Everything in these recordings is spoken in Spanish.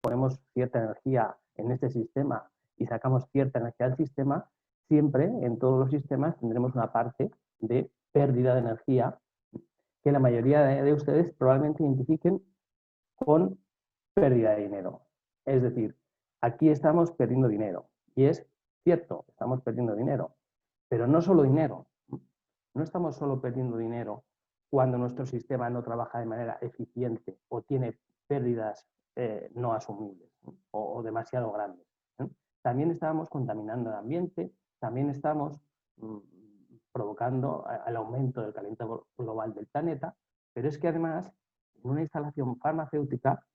ponemos cierta energía en este sistema y sacamos cierta energía del sistema, siempre en todos los sistemas tendremos una parte de pérdida de energía que la mayoría de ustedes probablemente identifiquen con pérdida de dinero. Es decir, aquí estamos perdiendo dinero. Y es cierto, estamos perdiendo dinero. Pero no solo dinero. No estamos solo perdiendo dinero cuando nuestro sistema no trabaja de manera eficiente o tiene pérdidas no asumibles o demasiado grandes. También estamos contaminando el ambiente, también estamos provocando el aumento del calentamiento global del planeta, pero es que además, en una instalación farmacéutica,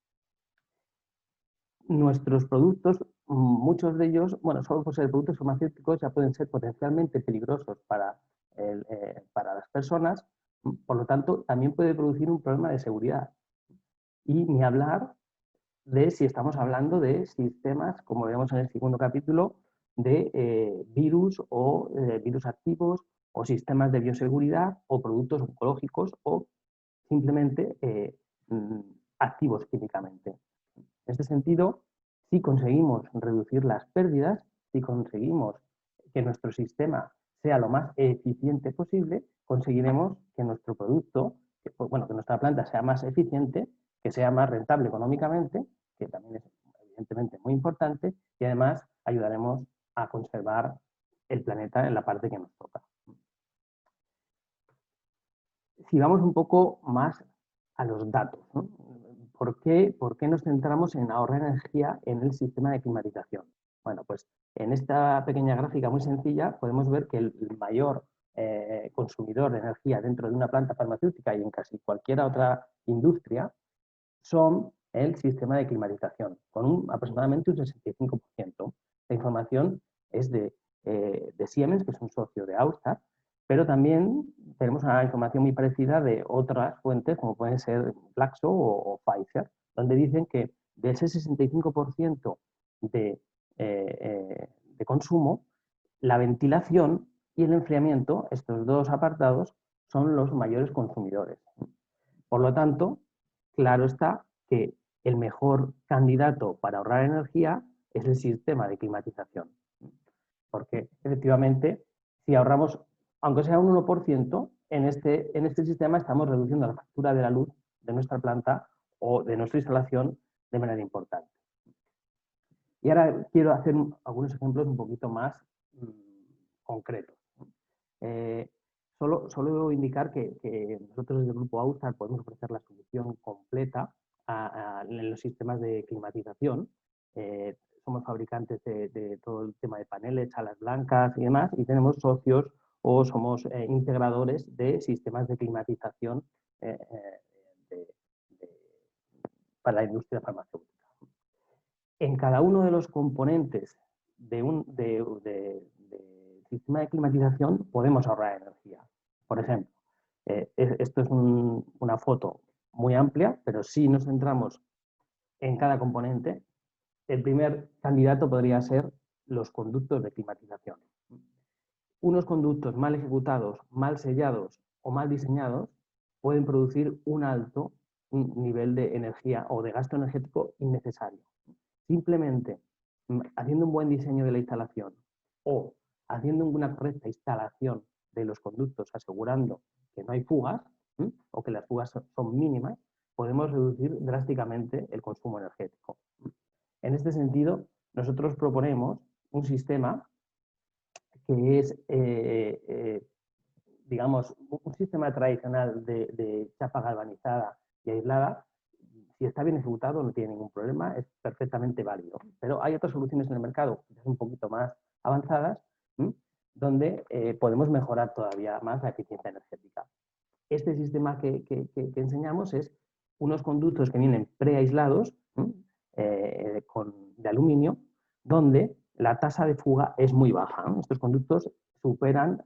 nuestros productos, muchos de ellos, bueno, solo por ser productos farmacéuticos ya pueden ser potencialmente peligrosos para las personas, por lo tanto, también puede producir un problema de seguridad. Y ni hablar de si estamos hablando de sistemas, como vemos en el segundo capítulo, de virus o virus activos o sistemas de bioseguridad o productos oncológicos o simplemente activos químicamente. En este sentido, si conseguimos reducir las pérdidas, si conseguimos que nuestro sistema sea lo más eficiente posible, conseguiremos que nuestro producto, que nuestra planta sea más eficiente, que sea más rentable económicamente, que también es evidentemente muy importante, y además ayudaremos a conservar el planeta en la parte que nos toca. Si vamos un poco más a los datos, ¿no? ¿Por qué nos centramos en ahorrar energía en el sistema de climatización? Bueno, pues en esta pequeña gráfica muy sencilla podemos ver que el mayor consumidor de energía dentro de una planta farmacéutica y en casi cualquier otra industria son el sistema de climatización, con aproximadamente un 65%. La información es de Siemens, que es un socio de Austar, pero también tenemos una información muy parecida de otras fuentes, como pueden ser Glaxo o Pfizer, donde dicen que de ese 65% de consumo, la ventilación y el enfriamiento, estos dos apartados, son los mayores consumidores. Por lo tanto, claro está que el mejor candidato para ahorrar energía es el sistema de climatización. Porque efectivamente, si ahorramos, aunque sea un 1%, en este sistema estamos reduciendo la factura de la luz de nuestra planta o de nuestra instalación de manera importante. Y ahora quiero hacer algunos ejemplos un poquito más concretos. Solo debo indicar que nosotros desde el Grupo Austar podemos ofrecer la solución completa en los sistemas de climatización. Somos fabricantes de todo el tema de paneles, salas blancas y demás, y tenemos socios o somos integradores de sistemas de climatización para la industria farmacéutica. En cada uno de los componentes del sistema de climatización podemos ahorrar energía. Por ejemplo, esto es una foto muy amplia, pero si nos centramos en cada componente, el primer candidato podría ser los conductos de climatización. Unos conductos mal ejecutados, mal sellados o mal diseñados pueden producir un alto nivel de energía o de gasto energético innecesario. Simplemente haciendo un buen diseño de la instalación o haciendo una correcta instalación de los conductos, asegurando que no hay fugas o que las fugas son mínimas, podemos reducir drásticamente el consumo energético. En este sentido, nosotros proponemos un sistema que es, digamos, un sistema tradicional de chapa galvanizada y aislada. Si está bien ejecutado no tiene ningún problema, es perfectamente válido. Pero hay otras soluciones en el mercado, quizás un poquito más avanzadas, donde podemos mejorar todavía más la eficiencia energética. Este sistema que enseñamos es unos conductos que vienen preaislados de aluminio, donde la tasa de fuga es muy baja. Estos conductos superan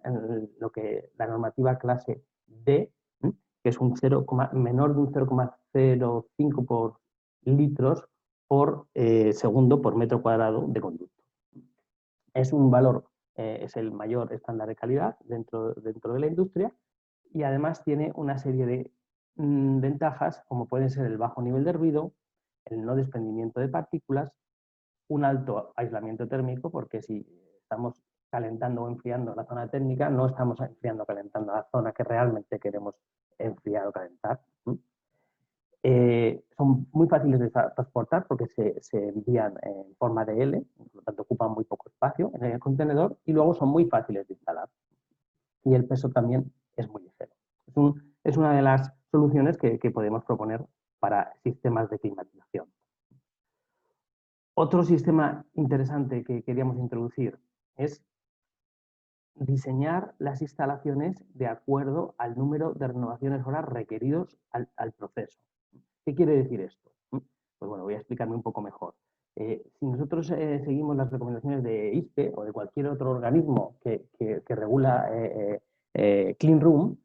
lo que la normativa clase D, que es menor de un 0,05 por litros por segundo por metro cuadrado de conducto. Es un valor, es el mayor estándar de calidad dentro de la industria y además tiene una serie de ventajas como pueden ser el bajo nivel de ruido, el no desprendimiento de partículas, un alto aislamiento térmico, porque si estamos calentando o enfriando la zona térmica, no estamos enfriando o calentando la zona que realmente queremos enfriar o calentar. Son muy fáciles de transportar porque se envían en forma de L, por lo tanto ocupan muy poco espacio en el contenedor, y luego son muy fáciles de instalar. Y el peso también es muy ligero. Es una de las soluciones que podemos proponer para sistemas de climatización. Otro sistema interesante que queríamos introducir es diseñar las instalaciones de acuerdo al número de renovaciones hora requeridos al proceso. ¿Qué quiere decir esto? Pues bueno, voy a explicarme un poco mejor. Si nosotros seguimos las recomendaciones de ISPE o de cualquier otro organismo que regula Clean Room,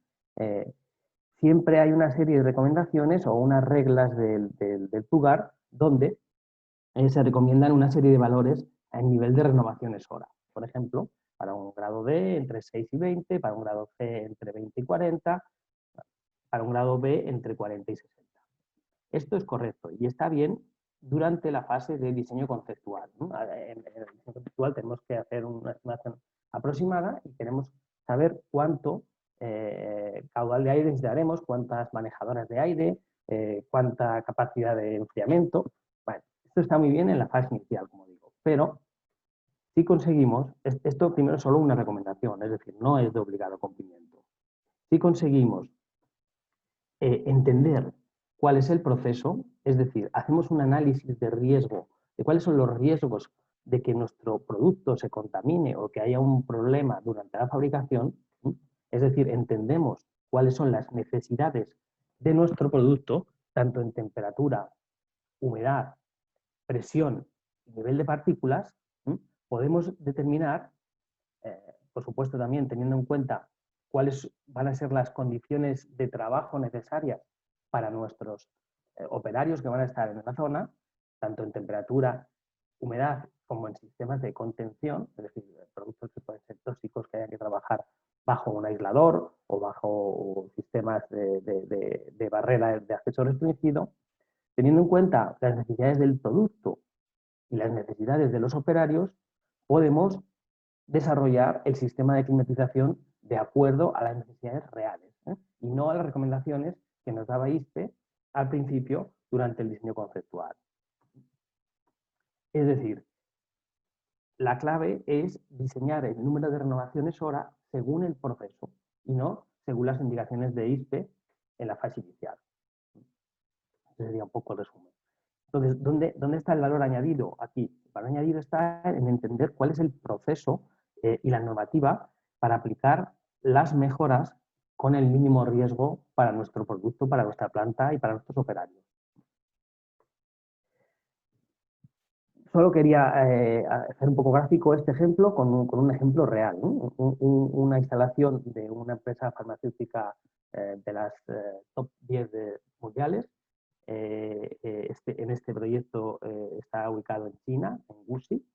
siempre hay una serie de recomendaciones o unas reglas del lugar donde se recomiendan una serie de valores a nivel de renovaciones hora. Por ejemplo, para un grado D entre 6 y 20, para un grado C entre 20 y 40, para un grado B entre 40 y 60. Esto es correcto y está bien durante la fase de diseño conceptual, ¿no? En el diseño conceptual tenemos que hacer una estimación aproximada y queremos saber cuánto caudal de aire necesitaremos, cuántas manejadoras de aire, cuánta capacidad de enfriamiento. Bueno, esto está muy bien en la fase inicial, como digo, pero si conseguimos, esto primero es solo una recomendación, es decir, no es de obligado cumplimiento. Si conseguimos entender cuál es el proceso, es decir, hacemos un análisis de riesgo, de cuáles son los riesgos de que nuestro producto se contamine o que haya un problema durante la fabricación, es decir, entendemos cuáles son las necesidades de nuestro producto, tanto en temperatura, humedad, presión y nivel de partículas, podemos determinar, por supuesto también teniendo en cuenta cuáles van a ser las condiciones de trabajo necesarias para nuestros operarios que van a estar en la zona, tanto en temperatura, humedad, como en sistemas de contención, es decir, productos que pueden ser tóxicos que hayan que trabajar bajo un aislador o bajo sistemas de barrera de acceso restringido, teniendo en cuenta las necesidades del producto y las necesidades de los operarios, podemos desarrollar el sistema de climatización de acuerdo a las necesidades reales y no a las recomendaciones que nos daba ISPE al principio durante el diseño conceptual. Es decir, la clave es diseñar el número de renovaciones hora según el proceso y no según las indicaciones de ISPE en la fase inicial. Ese sería un poco el resumen. Entonces, ¿dónde está el valor añadido aquí? El valor añadido está en entender cuál es el proceso y la normativa para aplicar las mejoras con el mínimo riesgo para nuestro producto, para nuestra planta y para nuestros operarios. Solo quería hacer un poco gráfico este ejemplo con un ejemplo real, ¿no? Una instalación de una empresa farmacéutica de las top 10 mundiales. En este proyecto está ubicado en China, en Wuxi.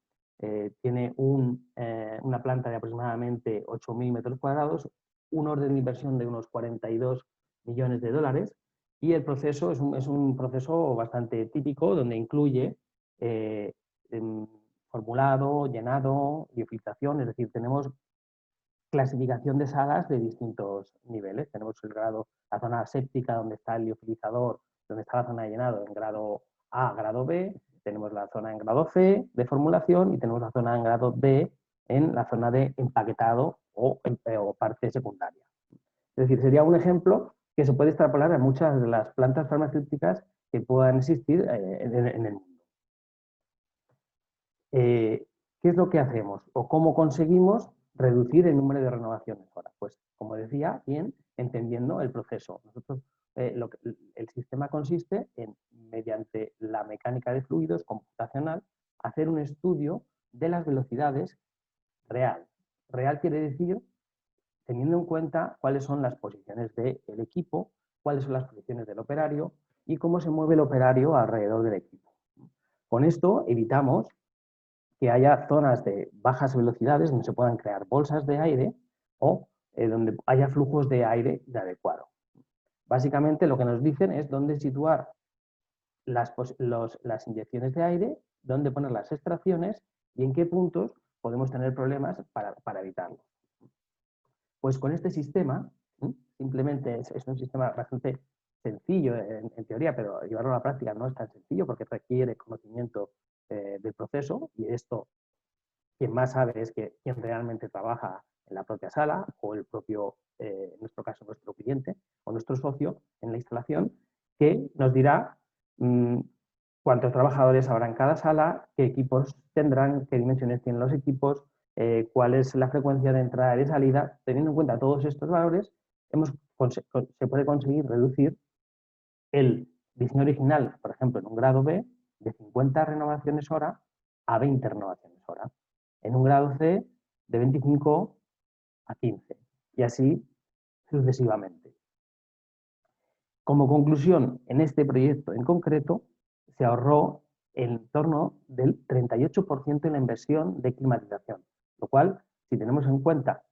Tiene una planta de aproximadamente 8.000 metros cuadrados, un orden de inversión de unos 42 millones de dólares y el proceso es un proceso bastante típico donde incluye formulado, llenado, liofilización, es decir, tenemos clasificación de salas de distintos niveles. Tenemos el grado, la zona séptica donde está el liofilizador, donde está la zona de llenado en grado A, grado B, tenemos la zona en grado C de formulación y tenemos la zona en grado D en la zona de empaquetado o parte secundaria. Es decir, sería un ejemplo que se puede extrapolar a muchas de las plantas farmacéuticas que puedan existir en el mundo. ¿Qué es lo que hacemos o cómo conseguimos reducir el número de renovaciones hora? Pues, como decía, bien, entendiendo el proceso. Nosotros, el sistema consiste en, mediante la mecánica de fluidos computacional, hacer un estudio de las velocidades real. Real quiere decir teniendo en cuenta cuáles son las posiciones del equipo, cuáles son las posiciones del operario y cómo se mueve el operario alrededor del equipo. Con esto evitamos que haya zonas de bajas velocidades donde se puedan crear bolsas de aire o donde haya flujos de aire inadecuado. Básicamente lo que nos dicen es dónde situar las inyecciones de aire, dónde poner las extracciones y en qué puntos podemos tener problemas para evitarlo. Pues con este sistema, simplemente es un sistema bastante sencillo en teoría, pero llevarlo a la práctica no es tan sencillo porque requiere conocimiento del proceso, y esto quien más sabe es quien realmente trabaja en la propia sala o el propio, en nuestro caso, nuestro cliente o nuestro socio en la instalación, que nos dirá cuántos trabajadores habrá en cada sala, qué equipos tendrán, qué dimensiones tienen los equipos, cuál es la frecuencia de entrada y de salida. Teniendo en cuenta todos estos valores, se puede conseguir reducir el diseño original, por ejemplo, en un grado B, de 50 renovaciones hora a 20 renovaciones hora. En un grado C, de 25 a 15. Y así sucesivamente. Como conclusión, en este proyecto en concreto, se ahorró en torno del 38% en la inversión de climatización, lo cual, si tenemos en cuenta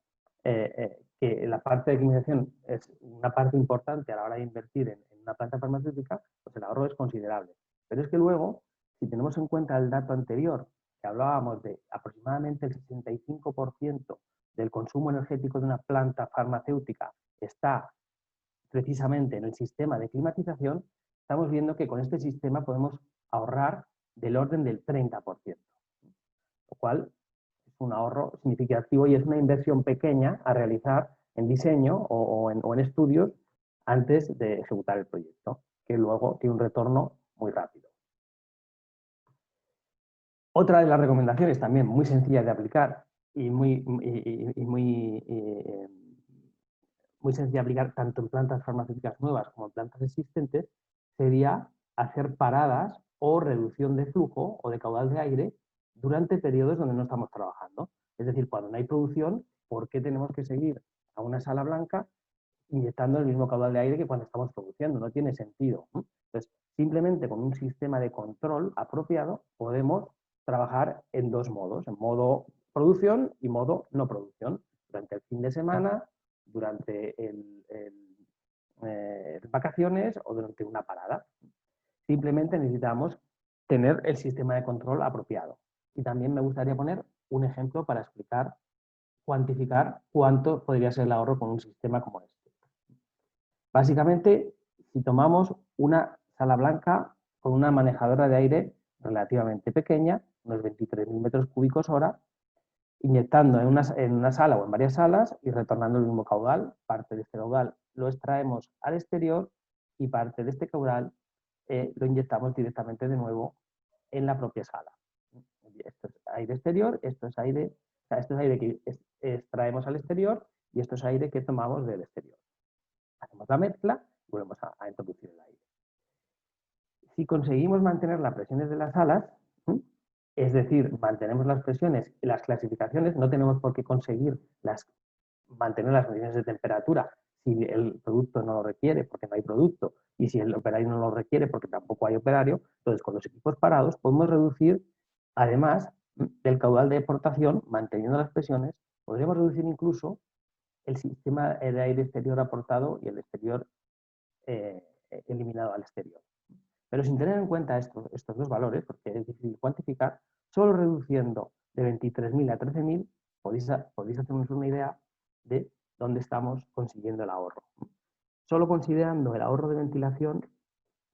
que la parte de climatización es una parte importante a la hora de invertir en una planta farmacéutica, pues el ahorro es considerable. Pero es que luego, si tenemos en cuenta el dato anterior, que hablábamos de aproximadamente el 65% del consumo energético de una planta farmacéutica está precisamente en el sistema de climatización, estamos viendo que con este sistema podemos ahorrar del orden del 30%, lo cual es un ahorro significativo y es una inversión pequeña a realizar en diseño o en estudios antes de ejecutar el proyecto, que luego tiene un retorno muy rápido. Otra de las recomendaciones también muy sencilla de aplicar y muy sencilla de aplicar tanto en plantas farmacéuticas nuevas como en plantas existentes, sería hacer paradas o reducción de flujo o de caudal de aire durante periodos donde no estamos trabajando. Es decir, cuando no hay producción, ¿por qué tenemos que seguir a una sala blanca inyectando el mismo caudal de aire que cuando estamos produciendo? No tiene sentido. Entonces, simplemente con un sistema de control apropiado podemos trabajar en dos modos, en modo producción y modo no producción. Durante el fin de semana, durante vacaciones o durante una parada. Simplemente necesitamos tener el sistema de control apropiado. Y también me gustaría poner un ejemplo para explicar, cuantificar cuánto podría ser el ahorro con un sistema como este. Básicamente, si tomamos una sala blanca con una manejadora de aire relativamente pequeña, unos 23.000 metros cúbicos hora, inyectando en una sala o en varias salas y retornando el mismo caudal. Parte de este caudal lo extraemos al exterior y parte de este caudal lo inyectamos directamente de nuevo en la propia sala. Esto es aire exterior, esto es aire que extraemos al exterior y esto es aire que tomamos del exterior. Hacemos la mezcla y volvemos a introducir el aire. Si conseguimos mantener las presiones de las salas, es decir, mantenemos las presiones y las clasificaciones, no tenemos por qué conseguir mantener las mediciones de temperatura si el producto no lo requiere porque no hay producto y si el operario no lo requiere porque tampoco hay operario. Entonces, con los equipos parados podemos reducir, además del caudal de aportación, manteniendo las presiones, podríamos reducir incluso el sistema de aire exterior aportado y el exterior eliminado al exterior. Pero sin tener en cuenta estos dos valores, porque es difícil cuantificar, solo reduciendo de 23.000 a 13.000 podéis hacernos una idea de dónde estamos consiguiendo el ahorro. Solo considerando el ahorro de ventilación,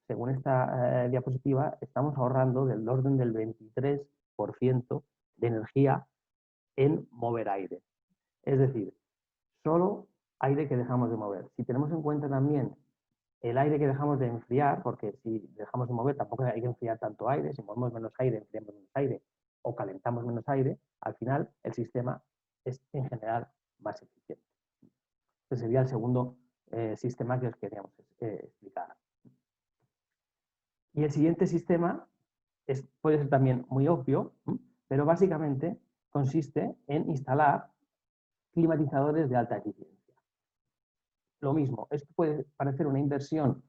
según esta diapositiva, estamos ahorrando del orden del 23% de energía en mover aire. Es decir, solo aire que dejamos de mover. Si tenemos en cuenta también el aire que dejamos de enfriar, porque si dejamos de mover tampoco hay que enfriar tanto aire, si movemos menos aire, enfriamos menos aire o calentamos menos aire, al final el sistema es en general más eficiente. Este sería el segundo sistema que os queríamos explicar. Y el siguiente sistema puede ser también muy obvio, pero básicamente consiste en instalar climatizadores de alta eficiencia. Lo mismo, esto puede parecer una inversión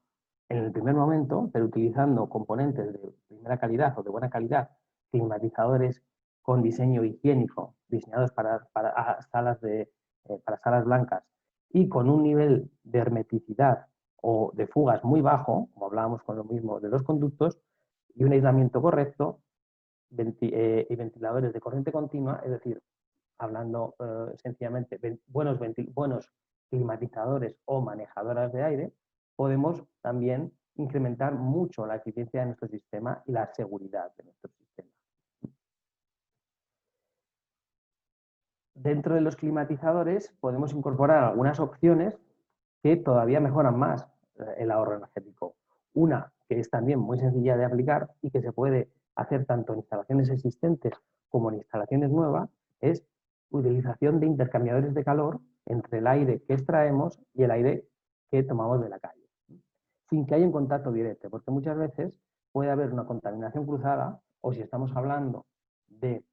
en el primer momento, pero utilizando componentes de primera calidad o de buena calidad, climatizadores con diseño higiénico, diseñados para salas blancas y con un nivel de hermeticidad o de fugas muy bajo, como hablábamos con lo mismo de los conductos, y un aislamiento correcto, y ventiladores de corriente continua, es decir, hablando sencillamente, buenos climatizadores o manejadoras de aire, podemos también incrementar mucho la eficiencia de nuestro sistema y la seguridad de nuestro sistema. Dentro de los climatizadores podemos incorporar algunas opciones que todavía mejoran más el ahorro energético. Una que es también muy sencilla de aplicar y que se puede hacer tanto en instalaciones existentes como en instalaciones nuevas es utilización de intercambiadores de calor entre el aire que extraemos y el aire que tomamos de la calle, sin que haya un contacto directo, porque muchas veces puede haber una contaminación cruzada o si estamos hablando de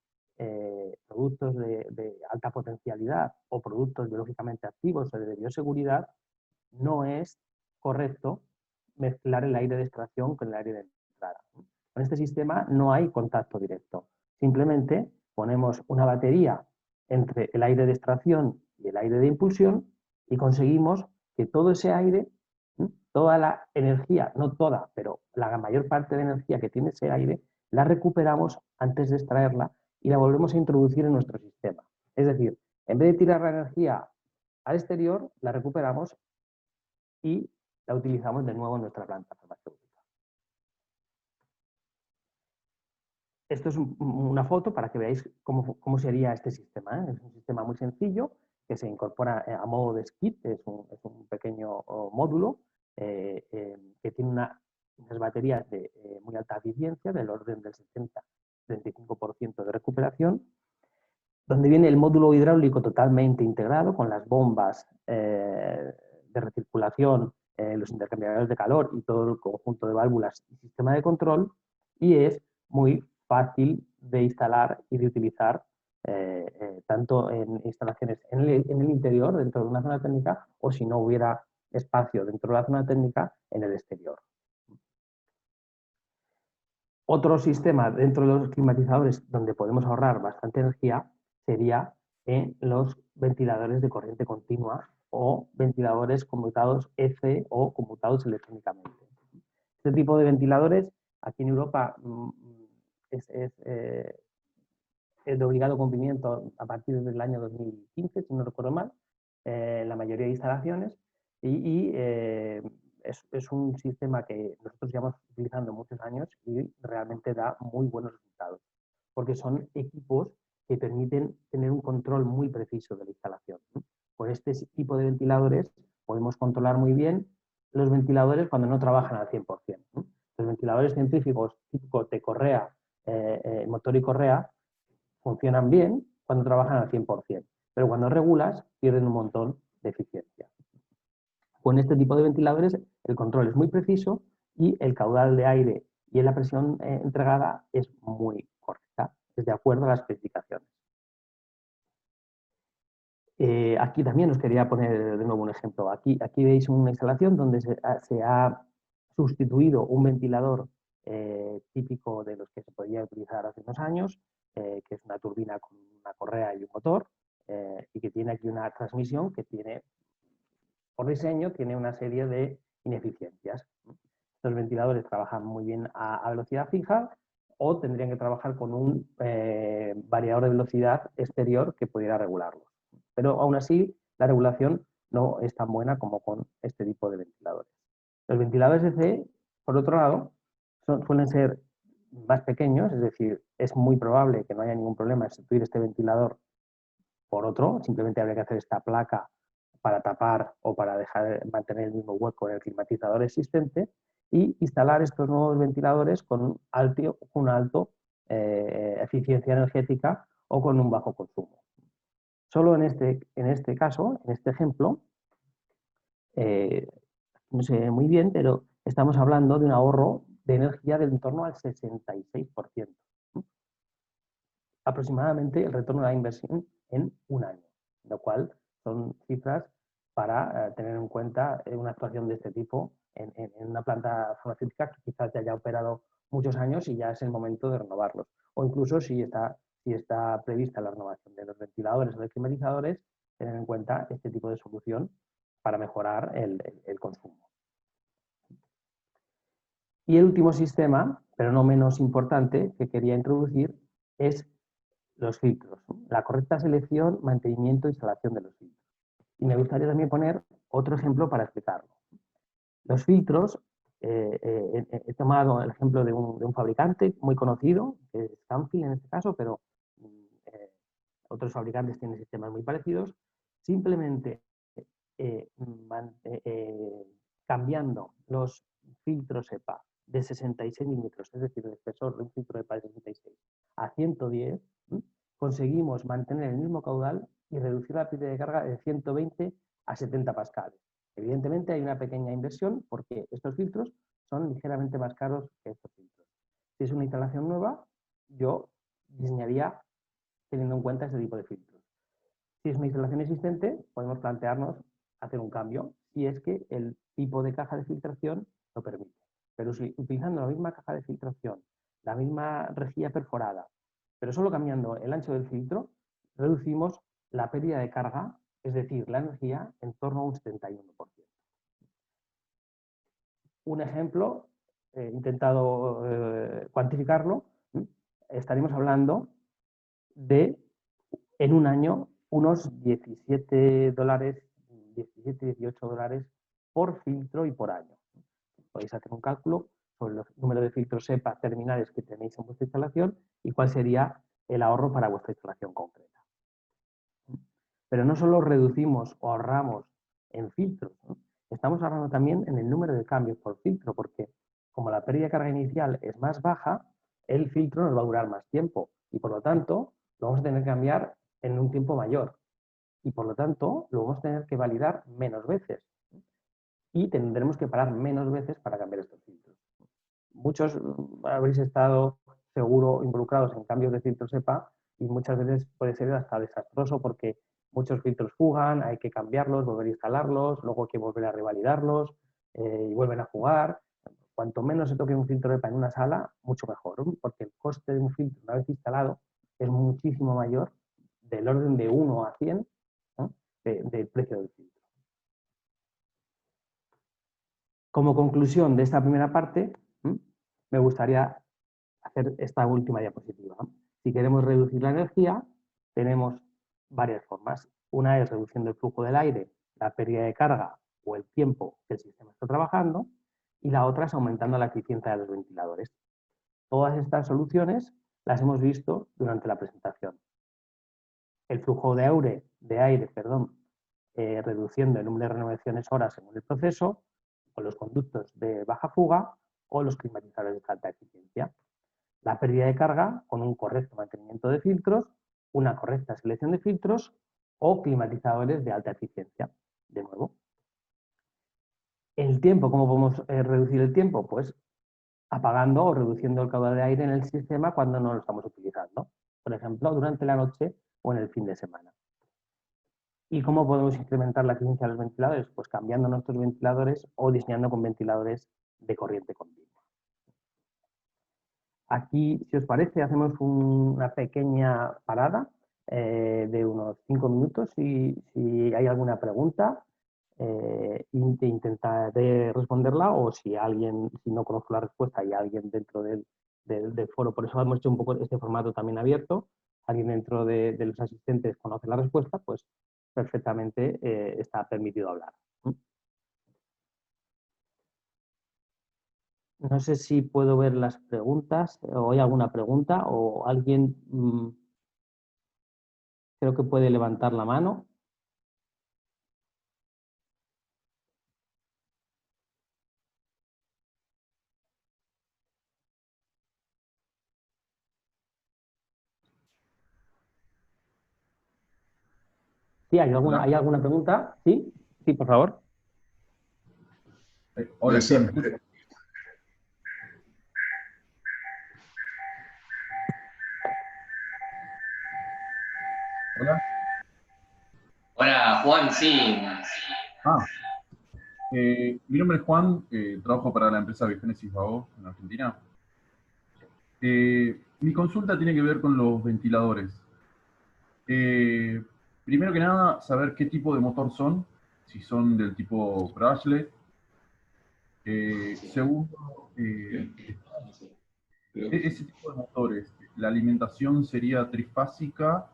productos de alta potencialidad o productos biológicamente activos o de bioseguridad, no es correcto mezclar el aire de extracción con el aire de entrada. Con este sistema no hay contacto directo. Simplemente ponemos una batería entre el aire de extracción y el aire de impulsión y conseguimos que todo ese aire, toda la energía, no toda, pero la mayor parte de energía que tiene ese aire, la recuperamos antes de extraerla y la volvemos a introducir en nuestro sistema. Es decir, en vez de tirar la energía al exterior, la recuperamos y la utilizamos de nuevo en nuestra planta farmacéutica. Esto es una foto para que veáis cómo sería este sistema. Es un sistema muy sencillo que se incorpora a modo de skit, es un pequeño módulo que tiene unas baterías de muy alta eficiencia, del orden del 70-35% de recuperación, donde viene el módulo hidráulico totalmente integrado con las bombas de recirculación, los intercambiadores de calor y todo el conjunto de válvulas y sistema de control, y es muy fácil de instalar y de utilizar tanto en instalaciones en el interior, dentro de una zona técnica, o si no hubiera espacio dentro de la zona técnica, en el exterior. Otro sistema dentro de los climatizadores donde podemos ahorrar bastante energía sería en los ventiladores de corriente continua o ventiladores conmutados EC o conmutados electrónicamente. Este tipo de ventiladores aquí en Europa es de obligado cumplimiento a partir del año 2015, si no recuerdo mal, la mayoría de instalaciones y es un sistema que nosotros llevamos utilizando muchos años y realmente da muy buenos resultados, porque son equipos que permiten tener un control muy preciso de la instalación. Con este tipo de ventiladores podemos controlar muy bien los ventiladores cuando no trabajan al 100%. Los ventiladores científicos típicos de correa, motor y correa, funcionan bien cuando trabajan al 100%, pero cuando regulas pierden un montón de eficiencia. Con este tipo de ventiladores el control es muy preciso y el caudal de aire y la presión entregada es muy correcta, es de acuerdo a las especificaciones. Aquí también os quería poner de nuevo un ejemplo. Aquí veis una instalación donde se ha sustituido un ventilador típico de los que se podía utilizar hace unos años, que es una turbina con una correa y un motor, y que tiene aquí una transmisión que tiene, por diseño, tiene una serie de ineficiencias. Los ventiladores trabajan muy bien a velocidad fija o tendrían que trabajar con un variador de velocidad exterior que pudiera regularlo. Pero aún así, la regulación no es tan buena como con este tipo de ventiladores. Los ventiladores DC, por otro lado, suelen ser más pequeños, es decir, es muy probable que no haya ningún problema en sustituir este ventilador por otro, simplemente habría que hacer esta placa para tapar o para mantener el mismo hueco en el climatizador existente y instalar estos nuevos ventiladores con una alta eficiencia energética o con un bajo consumo. Solo en este caso, en este ejemplo, no se ve muy bien, pero estamos hablando de un ahorro de energía del entorno al 66%. Aproximadamente el retorno de la inversión en un año, lo cual son cifras para tener en cuenta una actuación de este tipo en una planta farmacéutica que quizás ya haya operado muchos años y ya es el momento de renovarlos. O incluso si está prevista la renovación de los ventiladores o de climatizadores, tener en cuenta este tipo de solución para mejorar el consumo. Y el último sistema, pero no menos importante, que quería introducir es los filtros. La correcta selección, mantenimiento e instalación de los filtros. Y me gustaría también poner otro ejemplo para explicarlo. Los filtros, he tomado el ejemplo de un fabricante muy conocido, que es Scanfil en este caso, pero eh, otros fabricantes tienen sistemas muy parecidos. Simplemente eh, cambiando los filtros EPA de 66 milímetros, es decir, el espesor de un filtro EPA de 66 a 110, conseguimos mantener el mismo caudal y reducir la pérdida de carga de 120 a 70 pascales. Evidentemente hay una pequeña inversión porque estos filtros son ligeramente más caros que estos filtros. Si es una instalación nueva, yo diseñaría teniendo en cuenta este tipo de filtros. Si es una instalación existente, podemos plantearnos hacer un cambio si es que el tipo de caja de filtración lo permite. Pero si utilizando la misma caja de filtración, la misma rejilla perforada, pero solo cambiando el ancho del filtro, reducimos la pérdida de carga, es decir, la energía, en torno a un 71%. Un ejemplo, intentado cuantificarlo, estaríamos hablando de, en un año, unos 17 dólares, 17, 18 dólares por filtro y por año. Podéis hacer un cálculo sobre el número de filtros EPA terminales que tenéis en vuestra instalación y cuál sería el ahorro para vuestra instalación concreta. Pero no solo reducimos o ahorramos en filtros, ¿no? Estamos ahorrando también en el número de cambios por filtro, porque como la pérdida de carga inicial es más baja, el filtro nos va a durar más tiempo y por lo tanto lo vamos a tener que cambiar en un tiempo mayor y por lo tanto lo vamos a tener que validar menos veces y tendremos que parar menos veces para cambiar estos filtros. Muchos habréis estado seguro involucrados en cambios de filtros EPA y muchas veces puede ser hasta desastroso porque muchos filtros fugan, hay que cambiarlos, volver a instalarlos, luego hay que volver a revalidarlos y vuelven a jugar. Cuanto menos se toque un filtro EPA en una sala, mucho mejor, porque el coste de un filtro una vez instalado es muchísimo mayor, del orden de 1 a 100, ¿no? del precio del filtro. Como conclusión de esta primera parte, me gustaría hacer esta última diapositiva. Si queremos reducir la energía, tenemos varias formas. Una es reduciendo el flujo del aire, la pérdida de carga o el tiempo que el sistema está trabajando, y la otra es aumentando la eficiencia de los ventiladores. Todas estas soluciones las hemos visto durante la presentación. El flujo de aire, reduciendo el número de renovaciones hora según el proceso, o los conductos de baja fuga, o los climatizadores de alta eficiencia. La pérdida de carga con un correcto mantenimiento de filtros, una correcta selección de filtros o climatizadores de alta eficiencia. De nuevo. El tiempo, ¿cómo podemos reducir el tiempo? Pues apagando o reduciendo el caudal de aire en el sistema cuando no lo estamos utilizando. Por ejemplo, durante la noche o en el fin de semana. ¿Y cómo podemos incrementar la eficiencia de los ventiladores? Pues cambiando nuestros ventiladores o diseñando con ventiladores de corriente continua. Aquí, si os parece, hacemos una pequeña parada de unos 5 minutos y si hay alguna pregunta, intentaré responderla o si no conozco la respuesta y alguien dentro del foro, por eso hemos hecho un poco este formato también abierto, alguien dentro de los asistentes conoce la respuesta, pues perfectamente está permitido hablar. No sé si puedo ver las preguntas o hay alguna pregunta o alguien creo que puede levantar la mano. ¿Sí? Hola. ¿Hay alguna pregunta? ¿Sí? Sí, por favor. Hola, sí. Hola. Hola, Juan, sí. Ah, mi nombre es Juan, trabajo para la empresa Biogenesis Vago en Argentina. Mi consulta tiene que ver con los ventiladores. Eh, Primero que nada, saber qué tipo de motor son, si son del tipo brushless, Segundo, ese tipo de motores, la alimentación sería trifásica,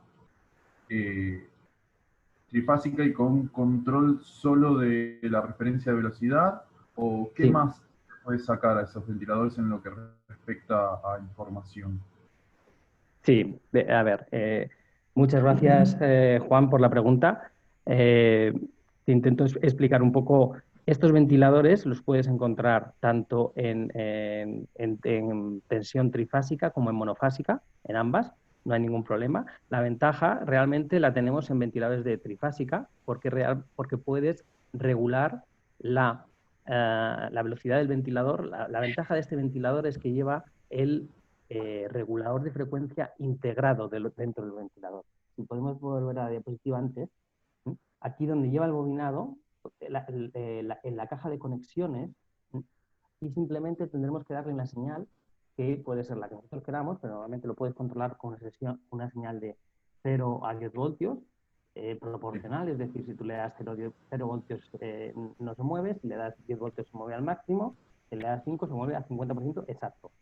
trifásica y con control solo de la referencia de velocidad, o qué Sí. más puede sacar a esos ventiladores en lo que respecta a información. Sí, a ver, muchas gracias, Juan, por la pregunta. Te intento explicar un poco. Estos ventiladores los puedes encontrar tanto en tensión trifásica como en monofásica, en ambas, no hay ningún problema. La ventaja realmente la tenemos en ventiladores de trifásica porque puedes regular la velocidad del ventilador. La ventaja de este ventilador es que lleva el regulador de frecuencia integrado dentro del ventilador. Si podemos volver a la diapositiva antes, aquí donde lleva el bobinado, en la caja de conexiones, aquí simplemente tendremos que darle una señal que puede ser la que nosotros queramos, pero normalmente lo puedes controlar con una señal de 0 a 10 voltios, proporcional, es decir, si tú le das 0 voltios no se mueve, si le das 10 voltios se mueve al máximo, si le das 5 se mueve al 50% exacto.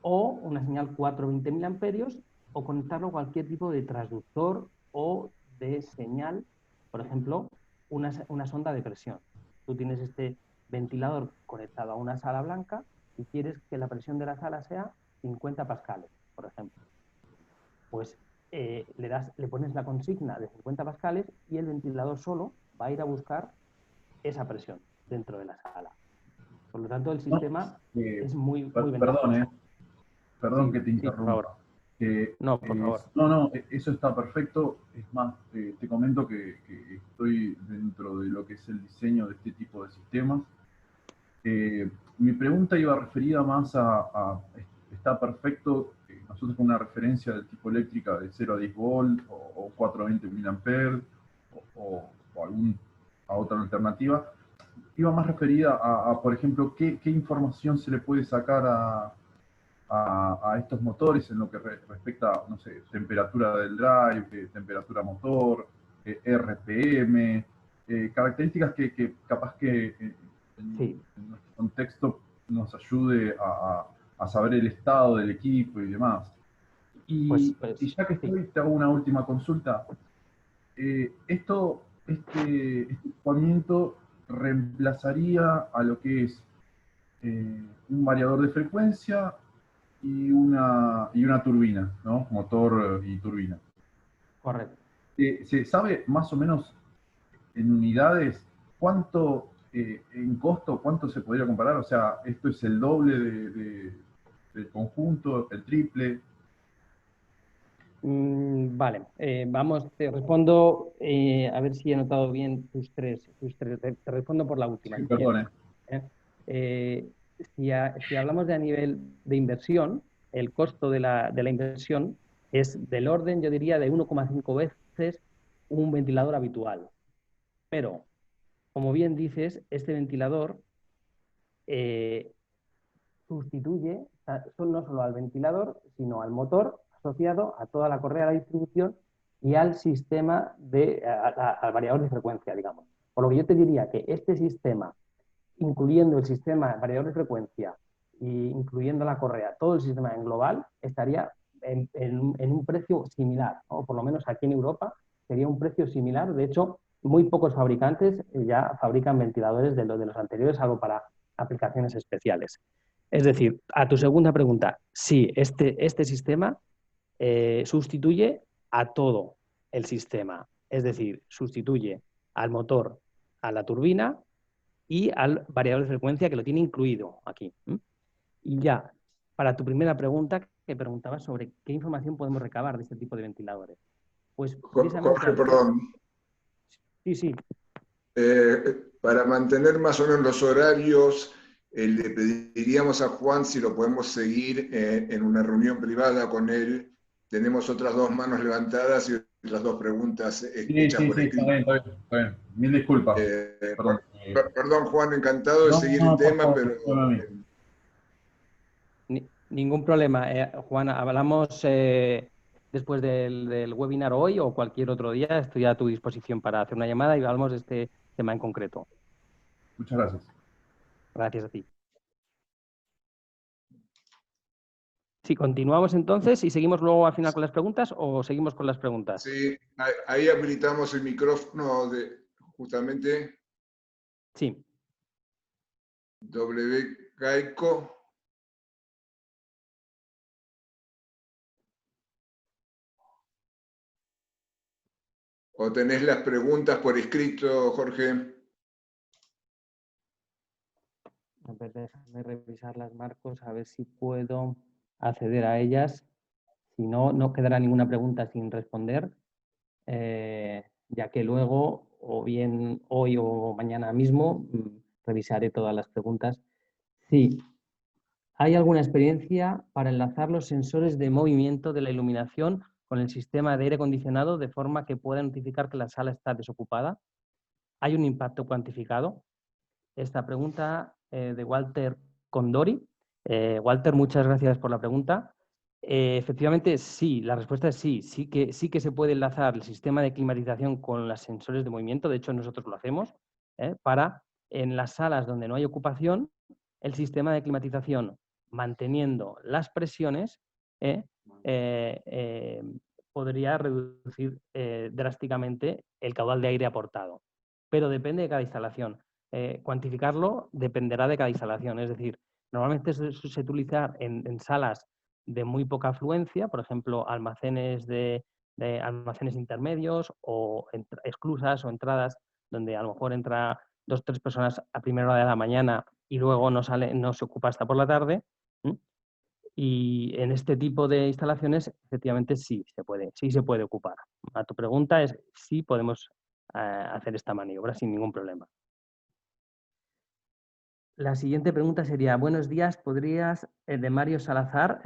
O una señal 420 miliamperios, o conectarlo a cualquier tipo de transductor o de señal, por ejemplo, una sonda de presión. Tú tienes este ventilador conectado a una sala blanca y quieres que la presión de la sala sea 50 pascales, por ejemplo. Pues le pones la consigna de 50 pascales y el ventilador solo va a ir a buscar esa presión dentro de la sala. Por lo tanto, el sistema es muy ventajoso. Perdón Sí, que te sí, por favor. interrumpa. No, por favor. No, eso está perfecto. Es más, te comento que estoy dentro de lo que es el diseño de este tipo de sistemas. Mi pregunta iba referida más está perfecto, nosotros con una referencia del tipo eléctrica de 0 a 10 volt o 420 miliamperes o a otra alternativa, iba más referida por ejemplo, qué información se le puede sacar a estos motores en lo que respecta, no sé, temperatura del drive, temperatura motor, RPM, características que capaz que en nuestro contexto nos ayude a saber el estado del equipo y demás. Y ya que estoy, te hago una última consulta. Este equipamiento reemplazaría a lo que es un variador de frecuencia y una turbina, ¿no? Motor y turbina. Correcto. ¿Se sabe más o menos en unidades cuánto, en costo, cuánto se podría comparar? O sea, ¿esto es el doble del conjunto, el triple? Vale, vamos, te respondo, a ver si he notado bien tus tres. Te respondo por la última. Sí, Si perdone. Si hablamos de a nivel de inversión, el costo de la inversión es del orden, yo diría, de 1,5 veces un ventilador habitual. Pero, como bien dices, este ventilador sustituye no solo al ventilador, sino al motor asociado a toda la correa de distribución y al sistema al variador de frecuencia, digamos. Por lo que yo te diría que este sistema, incluyendo el sistema variador de frecuencia e incluyendo la correa, todo el sistema en global, estaría en un precio similar, ¿no? O por lo menos aquí en Europa sería un precio similar. De hecho, muy pocos fabricantes ya fabrican ventiladores de los anteriores, salvo para aplicaciones especiales. Es decir, a tu segunda pregunta, sí, este sistema sustituye a todo el sistema. Es decir, sustituye al motor, a la turbina y al variador de frecuencia que lo tiene incluido aquí. Y ya, para tu primera pregunta, que preguntabas sobre qué información podemos recabar de este tipo de ventiladores. Pues precisamente... Jorge, perdón. Sí. Para mantener más o menos los horarios, le pediríamos a Juan si lo podemos seguir en una reunión privada con él. Tenemos otras dos manos levantadas y otras dos preguntas hechas por escrito. Está bien. Mil disculpas. Perdón, Juan, encantado de seguir el tema, pero... Ningún problema. Juan, hablamos después del webinar hoy o cualquier otro día. Estoy a tu disposición para hacer una llamada y hablamos de este tema en concreto. Muchas gracias. Gracias a ti. Sí, continuamos entonces y seguimos luego al final con las preguntas o seguimos con las preguntas. Sí, ahí habilitamos el micrófono justamente Sí. W. Gaico. ¿O tenés las preguntas por escrito, Jorge? A ver, déjame revisarlas, Marcos, a ver si puedo acceder a ellas. Si no, no quedará ninguna pregunta sin responder, ya que luego, o bien hoy o mañana mismo, revisaré todas las preguntas. Sí. ¿Hay alguna experiencia para enlazar los sensores de movimiento de la iluminación con el sistema de aire acondicionado de forma que pueda notificar que la sala está desocupada? ¿Hay un impacto cuantificado? Esta pregunta de Walter Condori. Walter, muchas gracias por la pregunta. Efectivamente, sí, la respuesta es sí. Sí que se puede enlazar el sistema de climatización con los sensores de movimiento. De hecho, nosotros lo hacemos para, en las salas donde no hay ocupación, el sistema de climatización, manteniendo las presiones, podría reducir drásticamente el caudal de aire aportado. Pero depende de cada instalación. Cuantificarlo dependerá de cada instalación. Es decir, normalmente se suele utilizar en salas de muy poca afluencia, por ejemplo, almacenes de almacenes intermedios o esclusas o entradas donde a lo mejor entra 2 o 3 personas a primera hora de la mañana y luego no se ocupa hasta por la tarde. Y en este tipo de instalaciones, efectivamente, sí se puede ocupar. A tu pregunta es sí podemos hacer esta maniobra sin ningún problema. La siguiente pregunta sería, buenos días, ¿podrías, de Mario Salazar,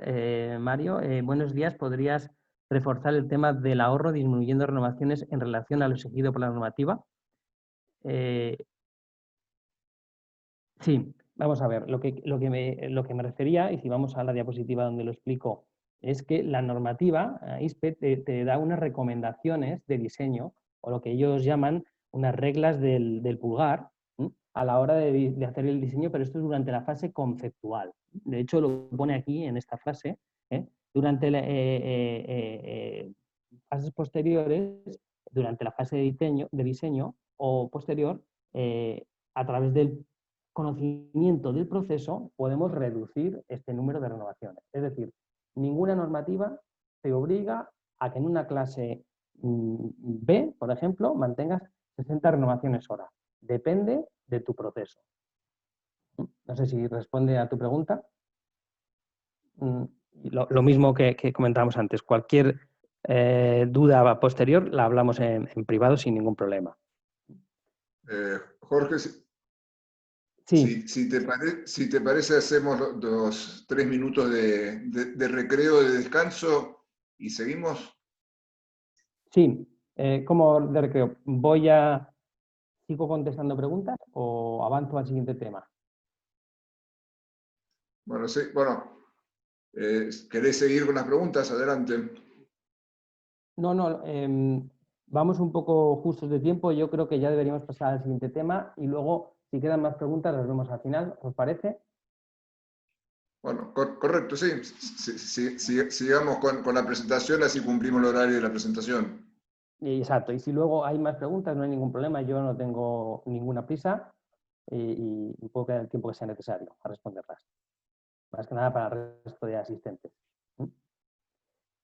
Mario, buenos días, ¿podrías reforzar el tema del ahorro disminuyendo renovaciones en relación a lo exigido por la normativa? Sí, vamos a ver, lo que me refería, y si vamos a la diapositiva donde lo explico, es que la normativa ISPE te da unas recomendaciones de diseño, o lo que ellos llaman unas reglas del pulgar, a la hora de hacer el diseño, pero esto es durante la fase conceptual. De hecho, lo pone aquí en esta frase. Durante fases posteriores, durante la fase de diseño o posterior, a través del conocimiento del proceso, podemos reducir este número de renovaciones. Es decir, ninguna normativa te obliga a que en una clase B, por ejemplo, mantengas 60 renovaciones hora. Depende de tu proceso. No sé si responde a tu pregunta. Lo mismo que comentábamos antes. Cualquier duda posterior la hablamos en privado sin ningún problema. Jorge, sí. Si te parece, hacemos los 3 minutos de recreo, de descanso y seguimos. Sí, ¿cómo de recreo? ¿Sigo contestando preguntas o avanzo al siguiente tema? Bueno, sí, ¿querés seguir con las preguntas? Adelante. No, vamos un poco justos de tiempo. Yo creo que ya deberíamos pasar al siguiente tema y luego, si quedan más preguntas, las vemos al final. ¿Os parece? Bueno, correcto, sí. Sigamos con la presentación, así cumplimos el horario de la presentación. Exacto. Y si luego hay más preguntas, no hay ningún problema. Yo no tengo ninguna prisa y puedo quedar el tiempo que sea necesario a responderlas. Más que nada para el resto de asistentes.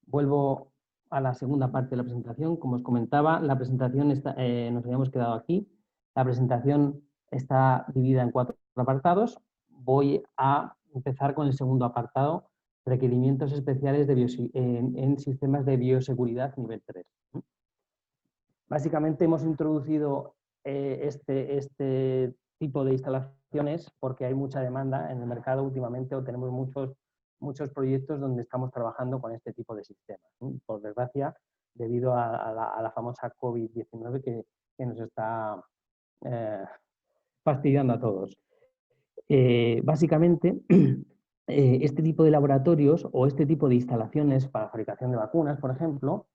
Vuelvo a la segunda parte de la presentación. Como os comentaba, la presentación nos habíamos quedado aquí. La presentación está dividida en 4 apartados. Voy a empezar con el segundo apartado, requerimientos especiales en sistemas de bioseguridad nivel 3. Básicamente hemos introducido este tipo de instalaciones porque hay mucha demanda en el mercado últimamente o tenemos muchos proyectos donde estamos trabajando con este tipo de sistemas. Por desgracia, debido a la famosa COVID-19 que nos está fastidiando a todos. Básicamente, este tipo de laboratorios o este tipo de instalaciones para fabricación de vacunas, por ejemplo,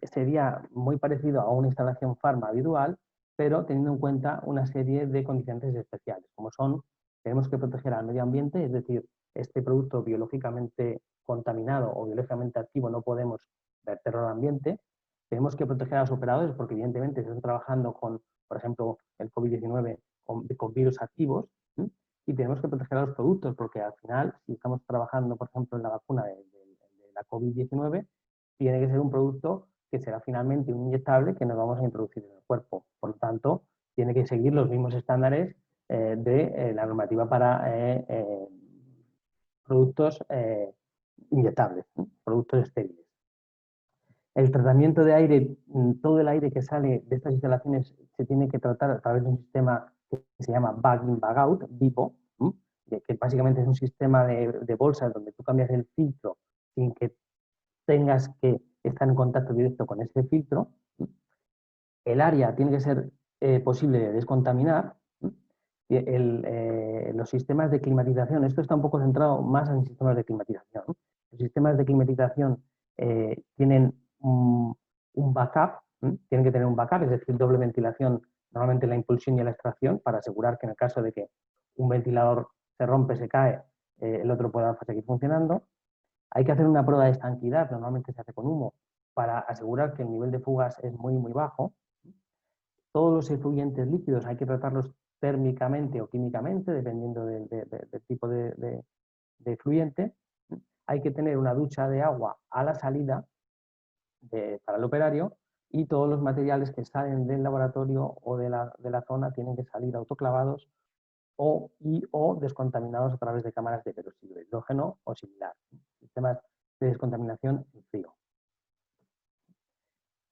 sería muy parecido a una instalación farma habitual, pero teniendo en cuenta una serie de condicionantes especiales, como son tenemos que proteger al medio ambiente, es decir, este producto biológicamente contaminado o biológicamente activo no podemos verterlo al ambiente. Tenemos que proteger a los operadores porque evidentemente se están trabajando con, por ejemplo, el COVID-19 con virus activos, ¿sí? Y tenemos que proteger a los productos porque al final, si estamos trabajando, por ejemplo, en la vacuna de la COVID-19, tiene que ser un producto que será finalmente un inyectable que nos vamos a introducir en el cuerpo. Por lo tanto, tiene que seguir los mismos estándares de la normativa para productos inyectables, ¿no? Productos estériles. El tratamiento de aire, todo el aire que sale de estas instalaciones se tiene que tratar a través de un sistema que se llama Bag-in, Bag-out, BIPO, que básicamente es un sistema de bolsas donde tú cambias el filtro sin que tengas que estar en contacto directo con ese filtro. El área tiene que ser posible de descontaminar. Los sistemas de climatización, esto está un poco centrado más en sistemas de climatización. Los sistemas de climatización tienen un backup, tienen que tener un backup, es decir, doble ventilación, normalmente la impulsión y la extracción, para asegurar que en el caso de que un ventilador se rompe, se cae, el otro pueda seguir funcionando. Hay que hacer una prueba de estanquidad, normalmente se hace con humo, para asegurar que el nivel de fugas es muy, muy bajo. Todos los efluyentes líquidos hay que tratarlos térmicamente o químicamente, dependiendo del tipo de efluyente. Hay que tener una ducha de agua a la salida para el operario y todos los materiales que salen del laboratorio o de la zona tienen que salir autoclavados o descontaminados a través de cámaras de peróxido de hidrógeno o similar. Sistemas de descontaminación en frío.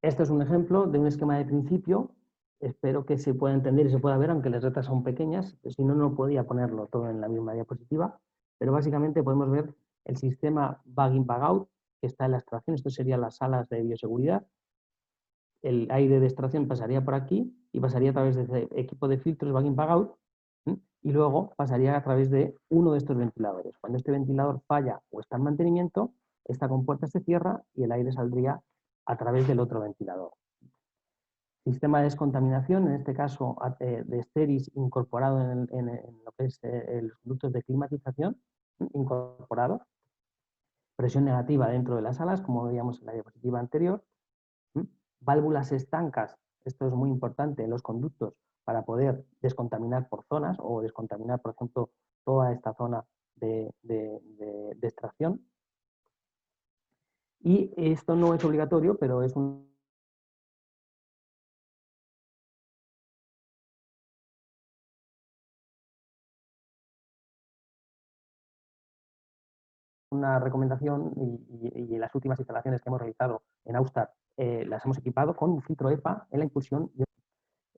Esto es un ejemplo de un esquema de principio. Espero que se pueda entender y se pueda ver, aunque las letras son pequeñas, si no, no podía ponerlo todo en la misma diapositiva, pero básicamente podemos ver el sistema Bag-in, Bag-out, que está en la extracción. Esto serían las salas de bioseguridad. El aire de extracción pasaría por aquí y pasaría a través de este equipo de filtros Bag-in, Bag-out, y luego pasaría a través de uno de estos ventiladores. Cuando este ventilador falla o está en mantenimiento, esta compuerta se cierra y el aire saldría a través del otro ventilador. Sistema de descontaminación, en este caso de Steris incorporado en lo que es los conductos de climatización, incorporado. Presión negativa dentro de las salas, como veíamos en la diapositiva anterior. Válvulas estancas, esto es muy importante en los conductos para poder descontaminar por zonas o descontaminar, por ejemplo, toda esta zona de extracción. Y esto no es obligatorio, pero es una recomendación y las últimas instalaciones que hemos realizado en Austar las hemos equipado con un filtro EPA en la impulsión.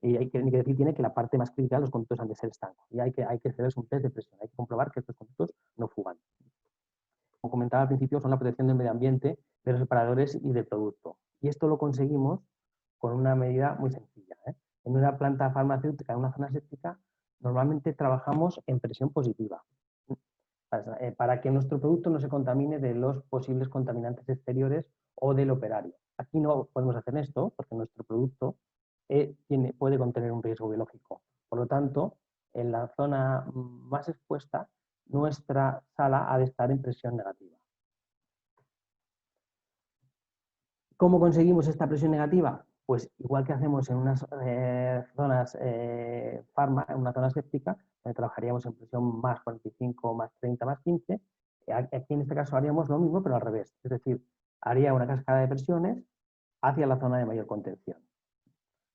Y hay que decir tiene que la parte más crítica de los conductos han de ser estancos. Y hay que hacerles un test de presión. Hay que comprobar que estos conductos no fugan. Como comentaba al principio, son la protección del medio ambiente, de los separadores y del producto. Y esto lo conseguimos con una medida muy sencilla. En una planta farmacéutica, en una zona séptica, normalmente trabajamos en presión positiva para que nuestro producto no se contamine de los posibles contaminantes exteriores o del operario. Aquí no podemos hacer esto porque nuestro producto puede contener un riesgo biológico. Por lo tanto, en la zona más expuesta, nuestra sala ha de estar en presión negativa. ¿Cómo conseguimos esta presión negativa? Pues igual que hacemos en unas zonas en una zona séptica, donde trabajaríamos en presión más 45, más 30, más 15, aquí en este caso haríamos lo mismo, pero al revés. Es decir, haría una cascada de presiones hacia la zona de mayor contención.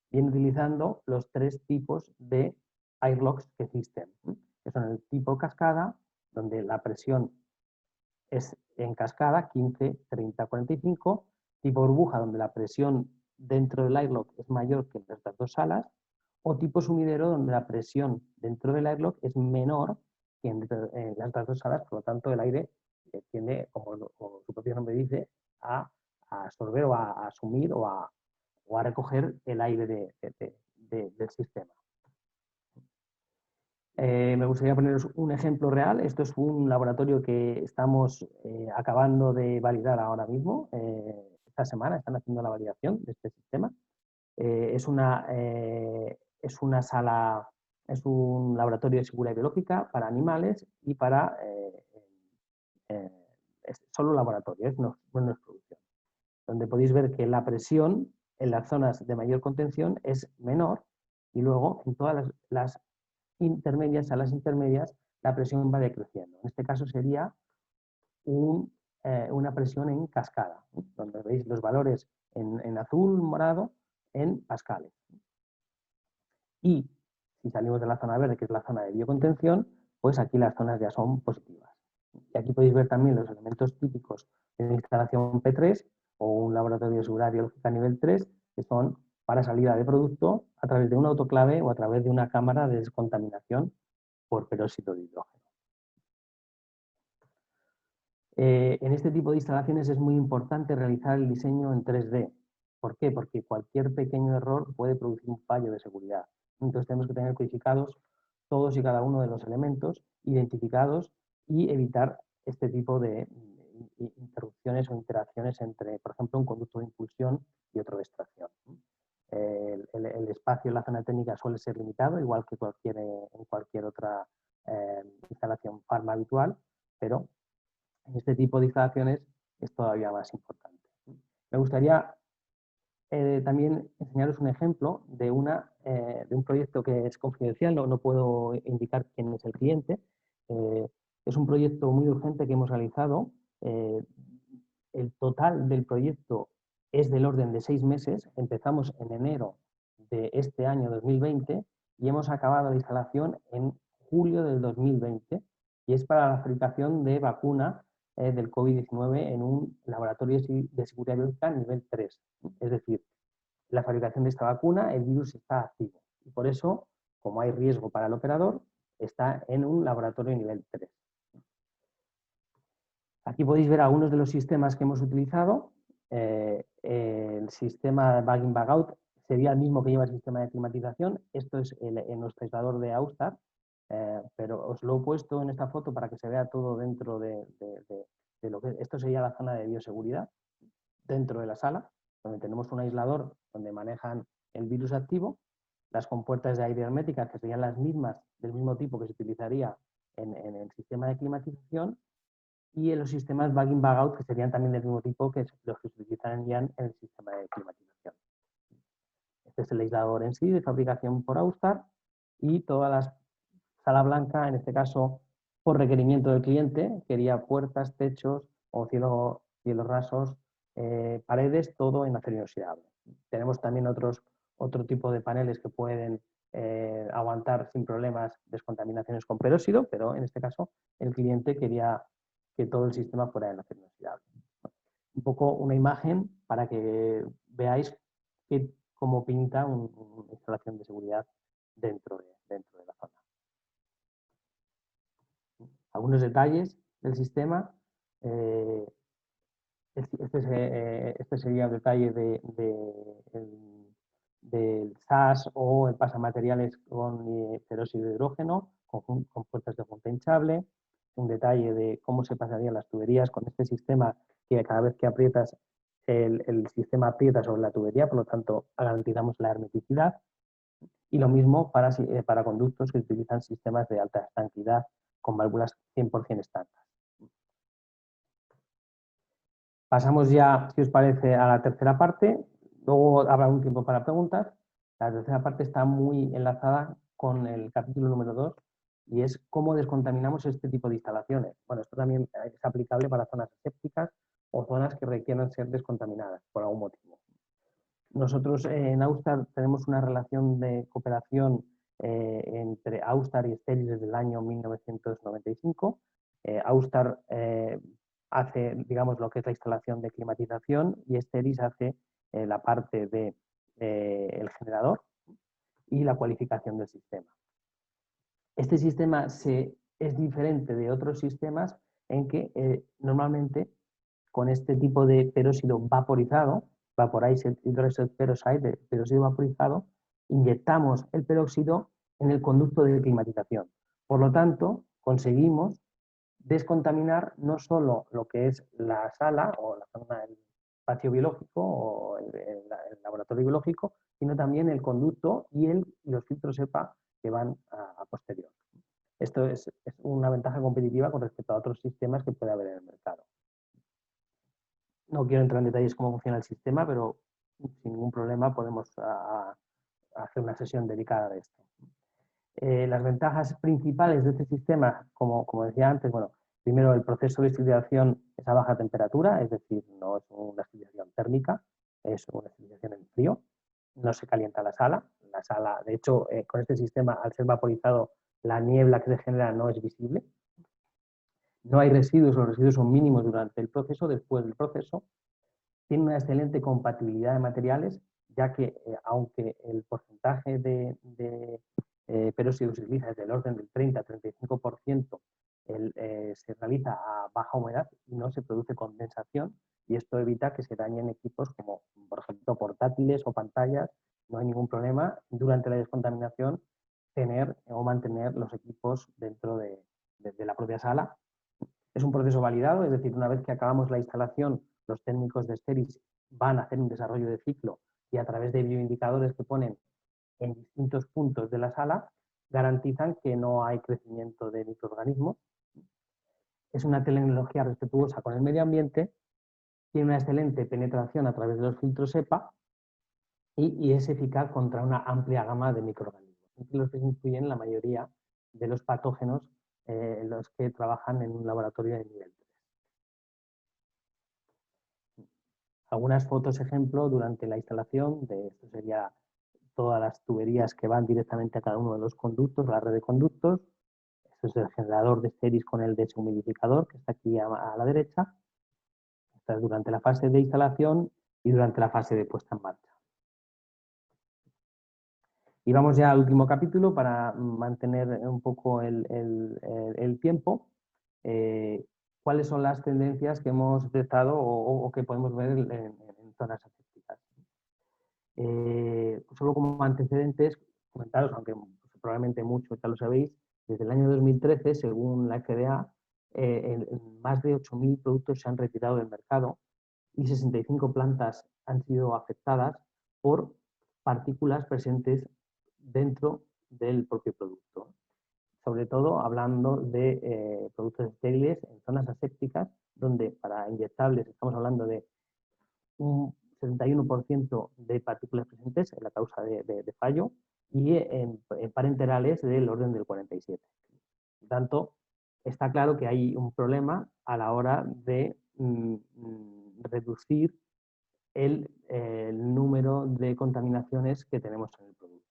Viene utilizando los tres tipos de airlocks que existen, que son el tipo cascada, donde la presión es en cascada, 15, 30, 45, tipo burbuja, donde la presión dentro del airlock es mayor que en las dos salas, o tipo sumidero, donde la presión dentro del airlock es menor que en las dos salas, por lo tanto el aire tiende, como su propio nombre dice, a absorber o a asumir o a recoger el aire del sistema. Me gustaría poneros un ejemplo real. Esto es un laboratorio que estamos acabando de validar ahora mismo. Esta semana están haciendo la validación de este sistema. Es una sala es un laboratorio de seguridad biológica para animales y para es solo laboratorio, no es producción. Donde podéis ver que la presión en las zonas de mayor contención es menor y luego en todas las intermedias, la presión va decreciendo. En este caso sería una presión en cascada, donde veis los valores en azul, morado, en pascales. Y si salimos de la zona verde, que es la zona de biocontención, pues aquí las zonas ya son positivas. Y aquí podéis ver también los elementos típicos de una instalación P3 o un laboratorio de seguridad biológica nivel 3, que son para salida de producto a través de un autoclave o a través de una cámara de descontaminación por peróxido de hidrógeno. En este tipo de instalaciones es muy importante realizar el diseño en 3D. ¿Por qué? Porque cualquier pequeño error puede producir un fallo de seguridad. Entonces tenemos que tener codificados todos y cada uno de los elementos, identificados y evitar este tipo de interrupciones o interacciones entre, por ejemplo, un conducto de impulsión y otro de extracción. El espacio en la zona técnica suele ser limitado, igual que en cualquier otra instalación farma habitual, pero en este tipo de instalaciones es todavía más importante. Me gustaría también enseñaros un ejemplo de un proyecto que es confidencial, no puedo indicar quién es el cliente. Es un proyecto muy urgente que hemos realizado. El total del proyecto es del orden de 6 meses. Empezamos en enero de este año 2020 y hemos acabado la instalación en julio del 2020 y es para la fabricación de vacuna del COVID-19 en un laboratorio de seguridad biológica nivel 3. Es decir, la fabricación de esta vacuna, el virus está activo. Y por eso, como hay riesgo para el operador, está en un laboratorio nivel 3. Aquí podéis ver algunos de los sistemas que hemos utilizado. El sistema Bag-in, Bag-out sería el mismo que lleva el sistema de climatización. Esto es nuestro aislador de Austar, pero os lo he puesto en esta foto para que se vea todo dentro de lo que... Esto sería la zona de bioseguridad, dentro de la sala, donde tenemos un aislador donde manejan el virus activo, las compuertas de aire herméticas, que serían las mismas, del mismo tipo que se utilizaría en el sistema de climatización, y en los sistemas Bag-in, Bag-out, que serían también del mismo tipo que los que se utilizarían en el sistema de climatización. Este es el aislador en sí, de fabricación por Austar, y toda la sala blanca, en este caso, por requerimiento del cliente, quería puertas, techos o cielos rasos, paredes, todo en acero inoxidable. Tenemos también otro tipo de paneles que pueden aguantar sin problemas descontaminaciones con peróxido, pero en este caso el cliente quería que todo el sistema fuera en acero inoxidable. Un poco una imagen para que veáis cómo pinta una instalación de seguridad dentro de la zona. Algunos detalles del sistema. Este sería el detalle del SAS o el pasamateriales con peróxido de hidrógeno, con puertas de junta hinchable. Un detalle de cómo se pasarían las tuberías con este sistema, que cada vez que aprietas, el sistema aprieta sobre la tubería, por lo tanto garantizamos la hermeticidad. Y lo mismo para conductos que utilizan sistemas de alta estanquidad con válvulas 100% estándar. Pasamos ya, si os parece, a la tercera parte. Luego habrá un tiempo para preguntas. La tercera parte está muy enlazada con el capítulo número 2 y es cómo descontaminamos este tipo de instalaciones. Bueno, esto también es aplicable para zonas asépticas o zonas que requieran ser descontaminadas por algún motivo. Nosotros en Austar tenemos una relación de cooperación entre Austar y Steris desde el año 1995. Austar hace, digamos, lo que es la instalación de climatización y Steris hace la parte de el generador y la cualificación del sistema. Este sistema es diferente de otros sistemas en que normalmente con este tipo de peróxido vaporizado, Vaporized Hydroxide Peroxide, de peróxido vaporizado, inyectamos el peróxido en el conducto de climatización. Por lo tanto, conseguimos descontaminar no solo lo que es la sala o la zona del espacio biológico o el laboratorio biológico, sino también el conducto y los filtros EPA que van a posterior. Esto es una ventaja competitiva con respecto a otros sistemas que puede haber en el mercado. No quiero entrar en detalles cómo funciona el sistema, pero sin ningún problema podemos hacer una sesión dedicada a esto. Las ventajas principales de este sistema, como decía antes, bueno, primero el proceso de esterilización es a baja temperatura, es decir, no es una esterilización térmica, es una esterilización en frío, no se calienta la sala, de hecho, con este sistema, al ser vaporizado, la niebla que se genera no es visible, no hay residuos, los residuos son mínimos durante el proceso, después del proceso, tiene una excelente compatibilidad de materiales, ya que aunque el porcentaje de peróxido se utiliza es del orden del 30-35%, se realiza a baja humedad y no se produce condensación, y esto evita que se dañen equipos como, por ejemplo, portátiles o pantallas. No hay ningún problema durante la descontaminación tener o mantener los equipos dentro de la propia sala. Es un proceso validado, es decir, una vez que acabamos la instalación, los técnicos de Steris van a hacer un desarrollo de ciclo y a través de bioindicadores que ponen en distintos puntos de la sala garantizan que no hay crecimiento de microorganismos. Es una tecnología respetuosa con el medio ambiente, tiene una excelente penetración a través de los filtros EPA y es eficaz contra una amplia gama de microorganismos, entre los que se incluyen la mayoría de los patógenos los que trabajan en un laboratorio de nivel 3. Algunas fotos ejemplo durante la instalación de esto sería todas las tuberías que van directamente a cada uno de los conductos, la red de conductos. Esto es el generador de Steris con el deshumidificador que está aquí a la derecha. Esto es durante la fase de instalación y durante la fase de puesta en marcha. Y vamos ya al último capítulo para mantener un poco el tiempo. ¿Cuáles son las tendencias que hemos detectado o que podemos ver en zonas asépticas? Solo como antecedentes, comentaros, aunque probablemente muchos ya lo sabéis, desde el año 2013, según la FDA, más de 8.000 productos se han retirado del mercado y 65 plantas han sido afectadas por partículas presentes dentro del propio producto. Sobre todo hablando de productos estériles en zonas asépticas, donde para inyectables estamos hablando de un 71% de partículas presentes en la causa de fallo y en parenterales del orden del 47%. Por tanto, está claro que hay un problema a la hora de reducir el número de contaminaciones que tenemos en el producto.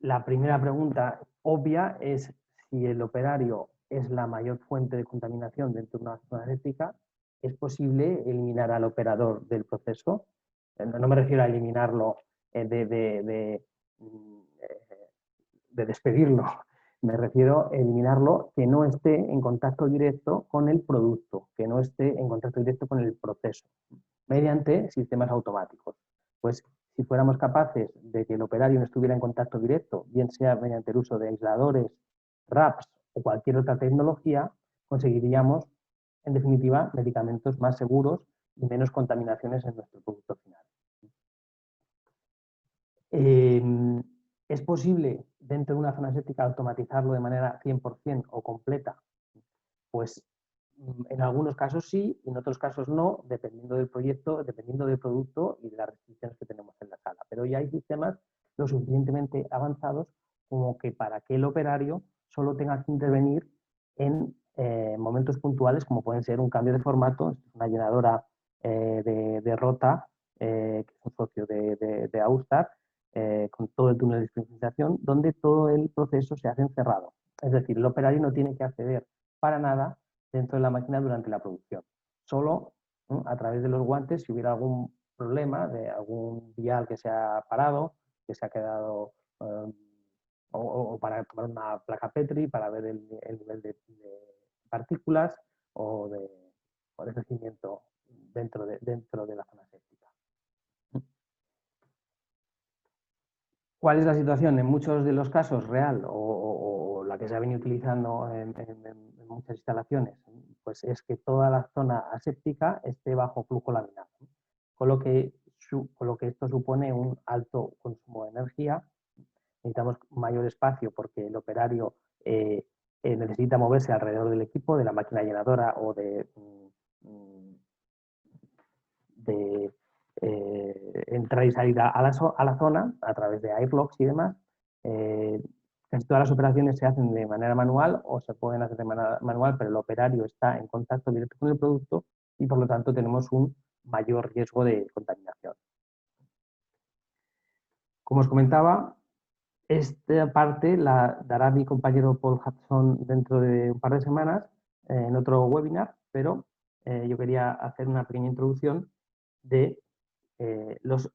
La primera pregunta obvia es si el operario es la mayor fuente de contaminación dentro de una zona aséptica, ¿es posible eliminar al operador del proceso? No me refiero a eliminarlo de despedirlo, me refiero a eliminarlo que no esté en contacto directo con el producto, que no esté en contacto directo con el proceso, mediante sistemas automáticos. Pues si fuéramos capaces de que el operario no estuviera en contacto directo, bien sea mediante el uso de aisladores, RAPs o cualquier otra tecnología, conseguiríamos, en definitiva, medicamentos más seguros y menos contaminaciones en nuestro producto final. ¿Es posible dentro de una zona aséptica automatizarlo de manera 100% o completa? Pues en algunos casos sí, en otros casos no, dependiendo del proyecto, dependiendo del producto y de las restricciones que tenemos en la sala. Pero ya hay sistemas lo suficientemente avanzados como que para que el operario solo tenga que intervenir en momentos puntuales, como pueden ser un cambio de formato, una llenadora de Rota, que es un socio de Austar, con todo el túnel de dispensación, donde todo el proceso se hace encerrado. Es decir, el operario no tiene que acceder para nada dentro de la máquina durante la producción. Solo a través de los guantes, si hubiera algún problema de algún vial que se ha parado, que se ha quedado, o para tomar una placa Petri para ver el nivel de partículas o de crecimiento dentro de la zona séptica. ¿Cuál es la situación? En muchos de los casos real o la que se ha venido utilizando en muchas instalaciones, pues es que toda la zona aséptica esté bajo flujo laminar, con lo que esto supone un alto consumo de energía necesitamos mayor espacio porque el operario necesita moverse alrededor del equipo, de la máquina llenadora o de entrar y salir a la zona a través de airlocks y demás. Casi todas las operaciones se hacen de manera manual o se pueden hacer de manera manual, pero el operario está en contacto directo con el producto y por lo tanto tenemos un mayor riesgo de contaminación. Como os comentaba, esta parte la dará mi compañero Paul Hudson dentro de un par de semanas en otro webinar, pero yo quería hacer una pequeña introducción de los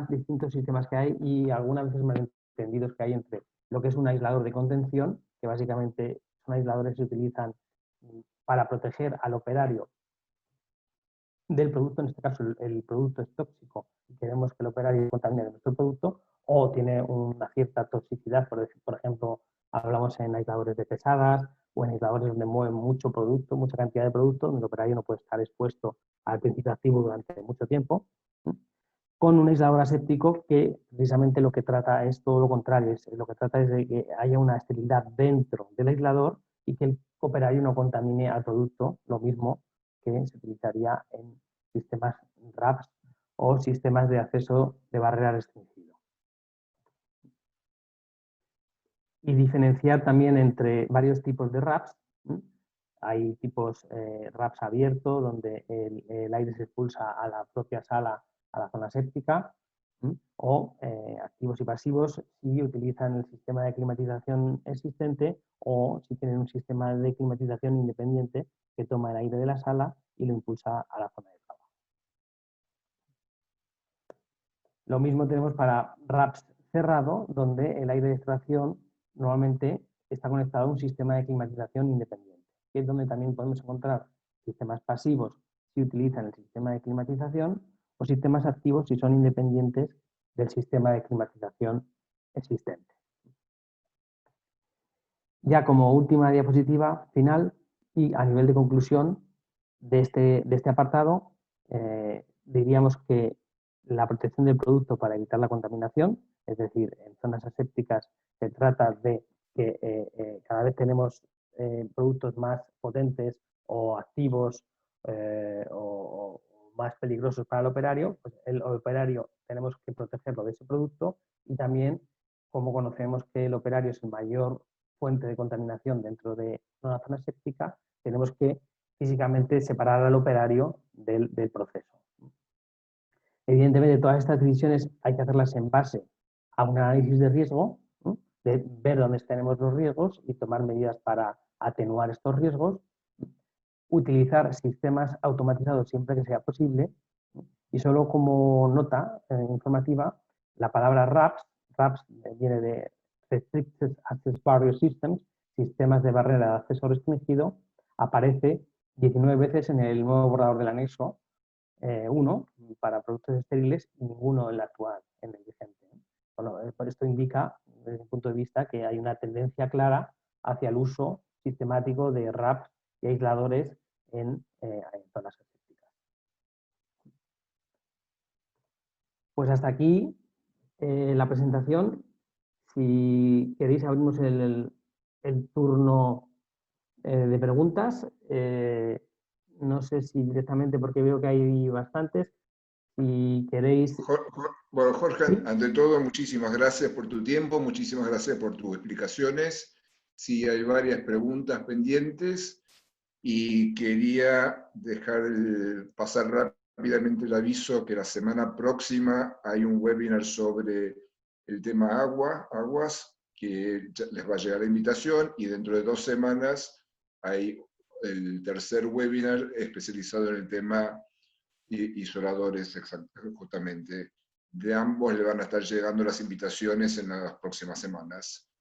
distintos sistemas que hay y algunas veces malentendidos que hay entre lo que es un aislador de contención, que básicamente son aisladores que se utilizan para proteger al operario del producto, en este caso el producto es tóxico y queremos que el operario contamine nuestro producto, o tiene una cierta toxicidad, por ejemplo, hablamos en aisladores de pesadas o en aisladores donde mueven mucho producto, mucha cantidad de producto, donde el operario no puede estar expuesto al principio activo durante mucho tiempo, con un aislador aséptico que precisamente lo que trata es todo lo contrario, lo que trata es de que haya una esterilidad dentro del aislador y que el operario no contamine al producto, lo mismo que se utilizaría en sistemas RAPS o sistemas de acceso de barrera restringido. Y diferenciar también entre varios tipos de RAPS. Hay tipos RAPS abierto, donde el aire se expulsa a la propia sala, a la zona séptica, o activos y pasivos si utilizan el sistema de climatización existente o si tienen un sistema de climatización independiente que toma el aire de la sala y lo impulsa a la zona de trabajo. Lo mismo tenemos para RAPS cerrado, donde el aire de extracción normalmente está conectado a un sistema de climatización independiente, que es donde también podemos encontrar sistemas pasivos si utilizan el sistema de climatización o sistemas activos si son independientes del sistema de climatización existente. Ya como última diapositiva final y a nivel de conclusión de este apartado, diríamos que la protección del producto para evitar la contaminación, es decir, en zonas asépticas se trata de que cada vez tenemos productos más potentes o activos o más peligrosos para el operario, pues el operario tenemos que protegerlo de ese producto y también, como conocemos que el operario es el mayor fuente de contaminación dentro de una zona séptica, tenemos que físicamente separar al operario del proceso. Evidentemente, todas estas decisiones hay que hacerlas en base a un análisis de riesgo, ¿no? De ver dónde tenemos los riesgos y tomar medidas para atenuar estos riesgos, utilizar sistemas automatizados siempre que sea posible, y solo como nota informativa, la palabra RAPS viene de Restricted Access Barrier Systems, sistemas de barrera de acceso restringido, aparece 19 veces en el nuevo borrador del anexo 1 para productos estériles y ninguno en el actual, en el vigente. Bueno, por esto indica, desde mi punto de vista, que hay una tendencia clara hacia el uso sistemático de RAPS y aisladores en zonas asépticas. Pues hasta aquí la presentación. Si queréis abrimos el turno de preguntas. No sé si directamente, porque veo que hay bastantes. Si queréis... Bueno, Jorge, ¿sí? Ante todo, muchísimas gracias por tu tiempo, muchísimas gracias por tus explicaciones. Sí, hay varias preguntas pendientes y quería pasar rápidamente el aviso que la semana próxima hay un webinar sobre el tema aguas, que les va a llegar la invitación, y dentro de 2 semanas hay el tercer webinar especializado en el tema isoladores, justamente. De ambos le van a estar llegando las invitaciones en las próximas semanas.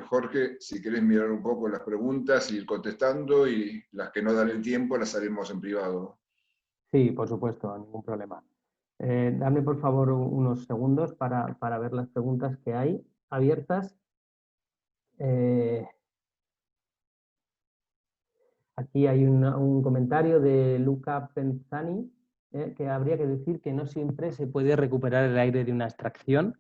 Jorge, si querés mirar un poco las preguntas, ir contestando, y las que no dan el tiempo las haremos en privado. Sí, por supuesto, ningún problema. Dame por favor unos segundos para ver las preguntas que hay abiertas. Aquí hay un comentario de Luca Penzani, que habría que decir que no siempre se puede recuperar el aire de una extracción.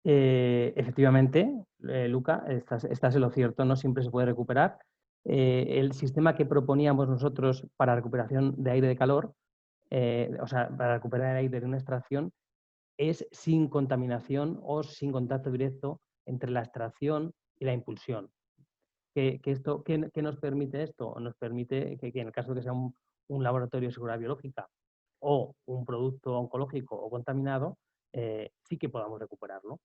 Efectivamente, Luca, estás en lo cierto, no siempre se puede recuperar. El sistema que proponíamos nosotros para recuperación de aire de calor, o sea, para recuperar el aire de una extracción, es sin contaminación o sin contacto directo entre la extracción y la impulsión. ¿Qué nos permite esto? Nos permite que en el caso de que sea un laboratorio de seguridad biológica o un producto oncológico o contaminado, sí que podamos recuperarlo.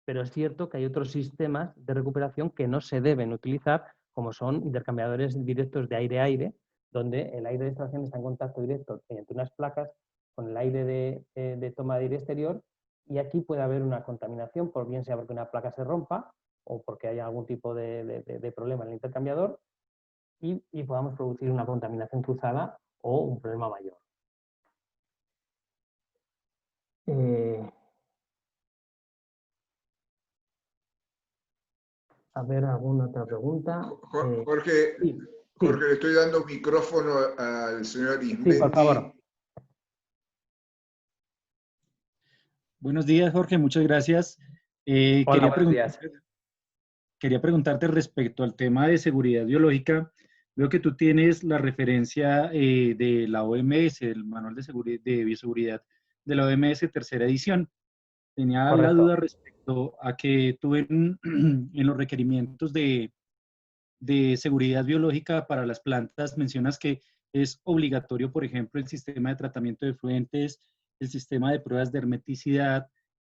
Pero es cierto que hay otros sistemas de recuperación que no se deben utilizar, como son intercambiadores directos de aire-aire, donde el aire de extracción está en contacto directo mediante unas placas con el aire de toma de aire exterior, y aquí puede haber una contaminación, por bien sea porque una placa se rompa o porque haya algún tipo de problema en el intercambiador, y podamos producir una contaminación cruzada o un problema mayor. A ver, ¿alguna otra pregunta? Jorge, Sí. Jorge, le estoy dando micrófono al señor Ismendi. Sí, por favor. Buenos días, Jorge, muchas gracias. Hola, buenos días. Quería preguntarte respecto al tema de seguridad biológica. Veo que tú tienes la referencia de la OMS, el Manual de Bioseguridad de la OMS, tercera edición. Tenía la duda respecto a que tú en los requerimientos de seguridad biológica para las plantas mencionas que es obligatorio, por ejemplo, el sistema de tratamiento de efluentes, el sistema de pruebas de hermeticidad.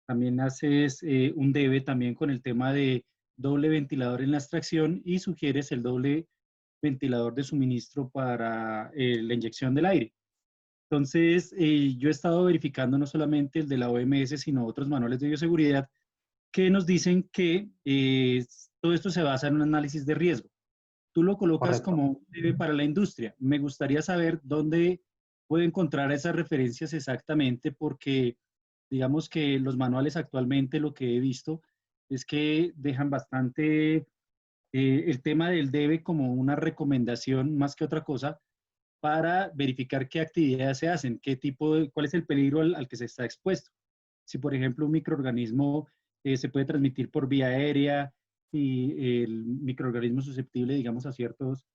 También haces un debe también con el tema de doble ventilador en la extracción y sugieres el doble ventilador de suministro para la inyección del aire. Entonces, yo he estado verificando no solamente el de la OMS, sino otros manuales de bioseguridad que nos dicen que todo esto se basa en un análisis de riesgo. Tú lo colocas como un debe para la industria. Me gustaría saber dónde puedo encontrar esas referencias exactamente, porque digamos que los manuales actualmente lo que he visto es que dejan bastante el tema del debe como una recomendación más que otra cosa para verificar qué actividades se hacen, cuál es el peligro al que se está expuesto. Si, por ejemplo, un microorganismo se puede transmitir por vía aérea y el microorganismo susceptible, digamos, a ciertos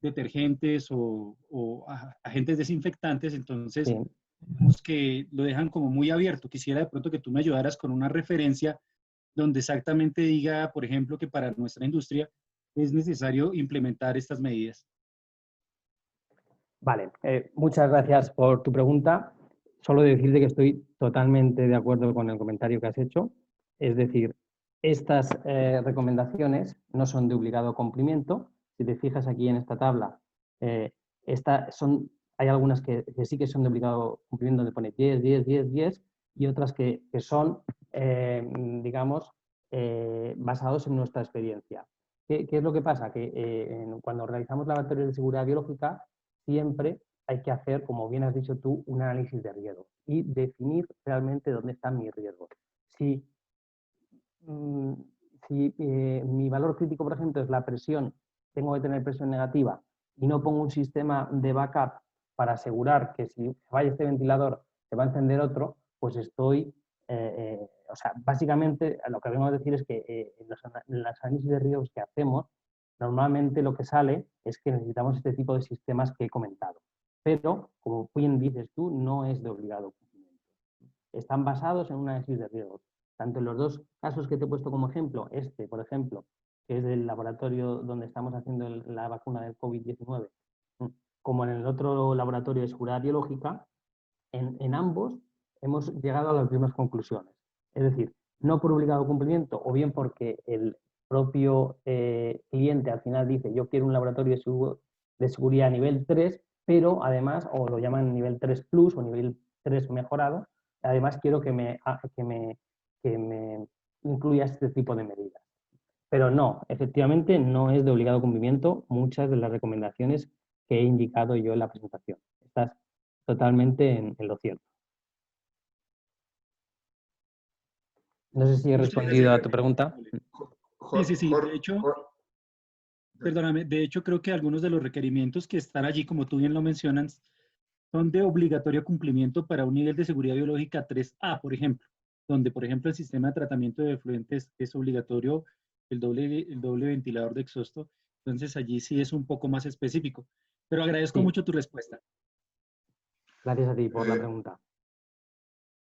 detergentes o agentes desinfectantes, entonces Sí. digamos que lo dejan como muy abierto. Quisiera de pronto que tú me ayudaras con una referencia donde exactamente diga, por ejemplo, que para nuestra industria es necesario implementar estas medidas. Vale, muchas gracias por tu pregunta. Solo decirte que estoy totalmente de acuerdo con el comentario que has hecho. Es decir, estas recomendaciones no son de obligado cumplimiento. Si te fijas aquí en esta tabla, hay algunas que sí que son de obligado cumplimiento, donde pone 10, 10, 10, 10, y otras que son, digamos, basados en nuestra experiencia. ¿Qué es lo que pasa? Que cuando realizamos laboratorios de seguridad biológica, siempre hay que hacer, como bien has dicho tú, un análisis de riesgo y definir realmente dónde están mis riesgos. Si mi valor crítico, por ejemplo, es la presión, tengo que tener presión negativa y no pongo un sistema de backup para asegurar que si falla este ventilador se va a encender otro, pues estoy... o sea, básicamente lo que vengo a decir es que en los análisis de riesgos que hacemos, normalmente lo que sale es que necesitamos este tipo de sistemas que he comentado. Pero, como bien dices tú, no es de obligado cumplimiento. Están basados en un análisis de riesgos. Tanto en los dos casos que te he puesto como ejemplo, por ejemplo, que es del laboratorio donde estamos haciendo la vacuna del COVID-19, como en el otro laboratorio de seguridad biológica, en ambos hemos llegado a las mismas conclusiones. Es decir, no por obligado cumplimiento, o bien porque el propio cliente al final dice yo quiero un laboratorio de seguridad a nivel 3, pero además, o lo llaman nivel 3 plus o nivel 3 mejorado, además quiero que me incluya este tipo de medidas. Pero no, efectivamente no es de obligado cumplimiento muchas de las recomendaciones que he indicado yo en la presentación. Estás totalmente en lo cierto. No sé si he respondido a tu pregunta. Sí. De hecho, perdóname, de hecho creo que algunos de los requerimientos que están allí, como tú bien lo mencionas, son de obligatorio cumplimiento para un nivel de seguridad biológica 3A, por ejemplo. donde, por ejemplo, el sistema de tratamiento de efluentes es obligatorio el doble ventilador de exhausto. Entonces, allí sí es un poco más específico. Pero agradezco Sí. mucho tu respuesta. Gracias a ti por la pregunta.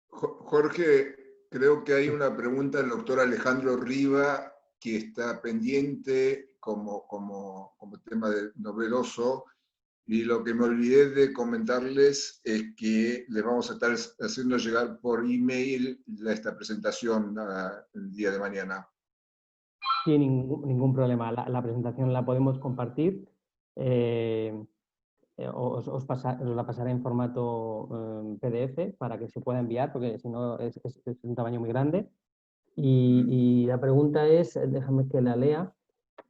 Jorge, creo que hay una pregunta del doctor Alejandro Riva que está pendiente como tema novedoso, y lo que me olvidé de comentarles es que les vamos a estar haciendo llegar por email esta presentación el día de mañana. Sin ningún problema. La presentación la podemos compartir. Os la pasaré en formato PDF para que se pueda enviar, porque si no es un tamaño muy grande. Y la pregunta es, déjame que la lea,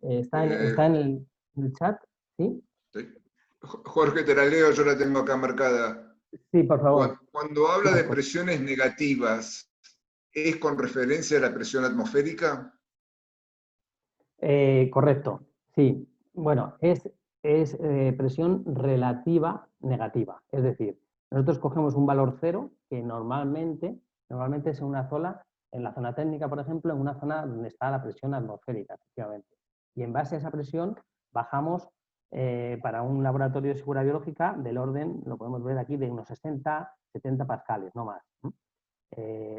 está en el chat, ¿sí? Sí. Jorge, te la leo, yo la tengo acá marcada. Sí, por favor. Cuando habla de presiones negativas, ¿es con referencia a la presión atmosférica? Correcto, sí. Bueno, es presión relativa negativa. Es decir, nosotros cogemos un valor cero que normalmente es en la zona técnica, por ejemplo, en una zona donde está la presión atmosférica, efectivamente. Y en base a esa presión bajamos para un laboratorio de seguridad biológica del orden, lo podemos ver aquí, de unos 60, 70 pascales, no más.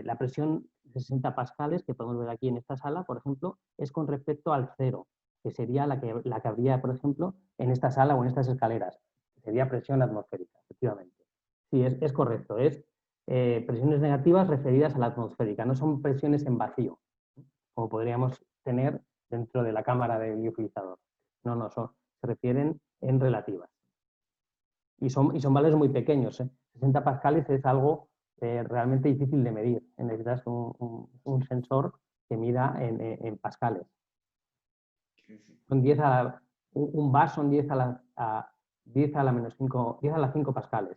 La presión de 60 pascales que podemos ver aquí en esta sala, por ejemplo, es con respecto al cero, que sería la que habría, por ejemplo, en esta sala o en estas escaleras. Sería presión atmosférica, efectivamente. Sí, es correcto. Es presiones negativas referidas a la atmosférica, no son presiones en vacío, como podríamos tener dentro de la cámara del liofilizador. No, se refieren en relativas. Y son valores muy pequeños. 60 pascales es algo realmente difícil de medir. Necesitas un sensor que mida en pascales. Son 10 un VAS son 10 a la menos 5, 10 a la 5 pascales.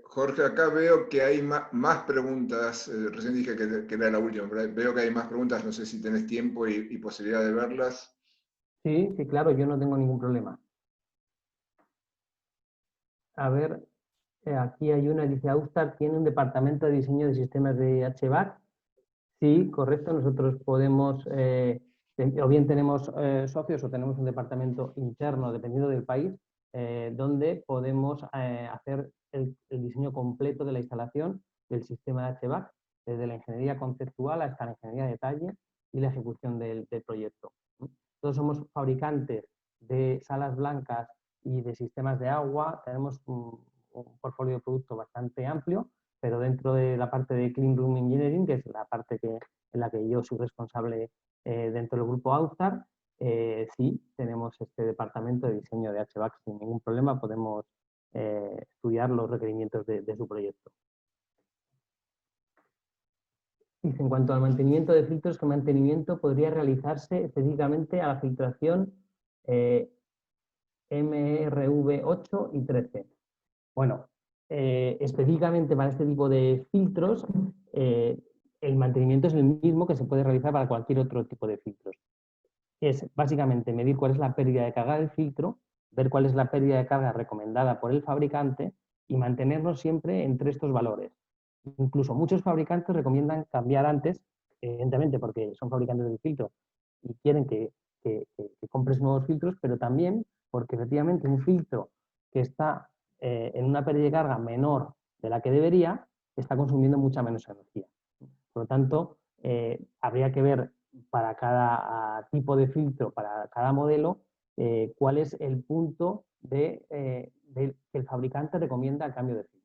Jorge, acá veo que hay más preguntas. Recién dije que era la última, pero veo que hay más preguntas. No sé si tenés tiempo y posibilidad de verlas. Sí, claro, yo no tengo ningún problema. A ver, aquí hay una, dice, Austar tiene un departamento de diseño de sistemas de HVAC. Sí, correcto, nosotros podemos, o bien tenemos socios o tenemos un departamento interno, dependiendo del país, donde podemos hacer el diseño completo de la instalación del sistema de HVAC, desde la ingeniería conceptual hasta la ingeniería de detalle y la ejecución del proyecto. Todos somos fabricantes de salas blancas y de sistemas de agua, tenemos un portfolio de productos bastante amplio, pero dentro de la parte de Clean Room Engineering, que es la parte en la que yo soy responsable dentro del grupo Austar, sí, tenemos este departamento de diseño de HVAC sin ningún problema, podemos estudiar los requerimientos de su proyecto. Dice, en cuanto al mantenimiento de filtros, ¿qué mantenimiento podría realizarse específicamente a la filtración MRV8 y 13? Bueno, específicamente para este tipo de filtros, el mantenimiento es el mismo que se puede realizar para cualquier otro tipo de filtros. Es básicamente medir cuál es la pérdida de carga del filtro, ver cuál es la pérdida de carga recomendada por el fabricante y mantenernos siempre entre estos valores. Incluso muchos fabricantes recomiendan cambiar antes, evidentemente porque son fabricantes del filtro y quieren que compres nuevos filtros, pero también porque efectivamente un filtro que está en una pérdida de carga menor de la que debería, está consumiendo mucha menos energía. Por lo tanto, habría que ver para cada tipo de filtro, para cada modelo, cuál es el punto que el fabricante recomienda el cambio de filtro.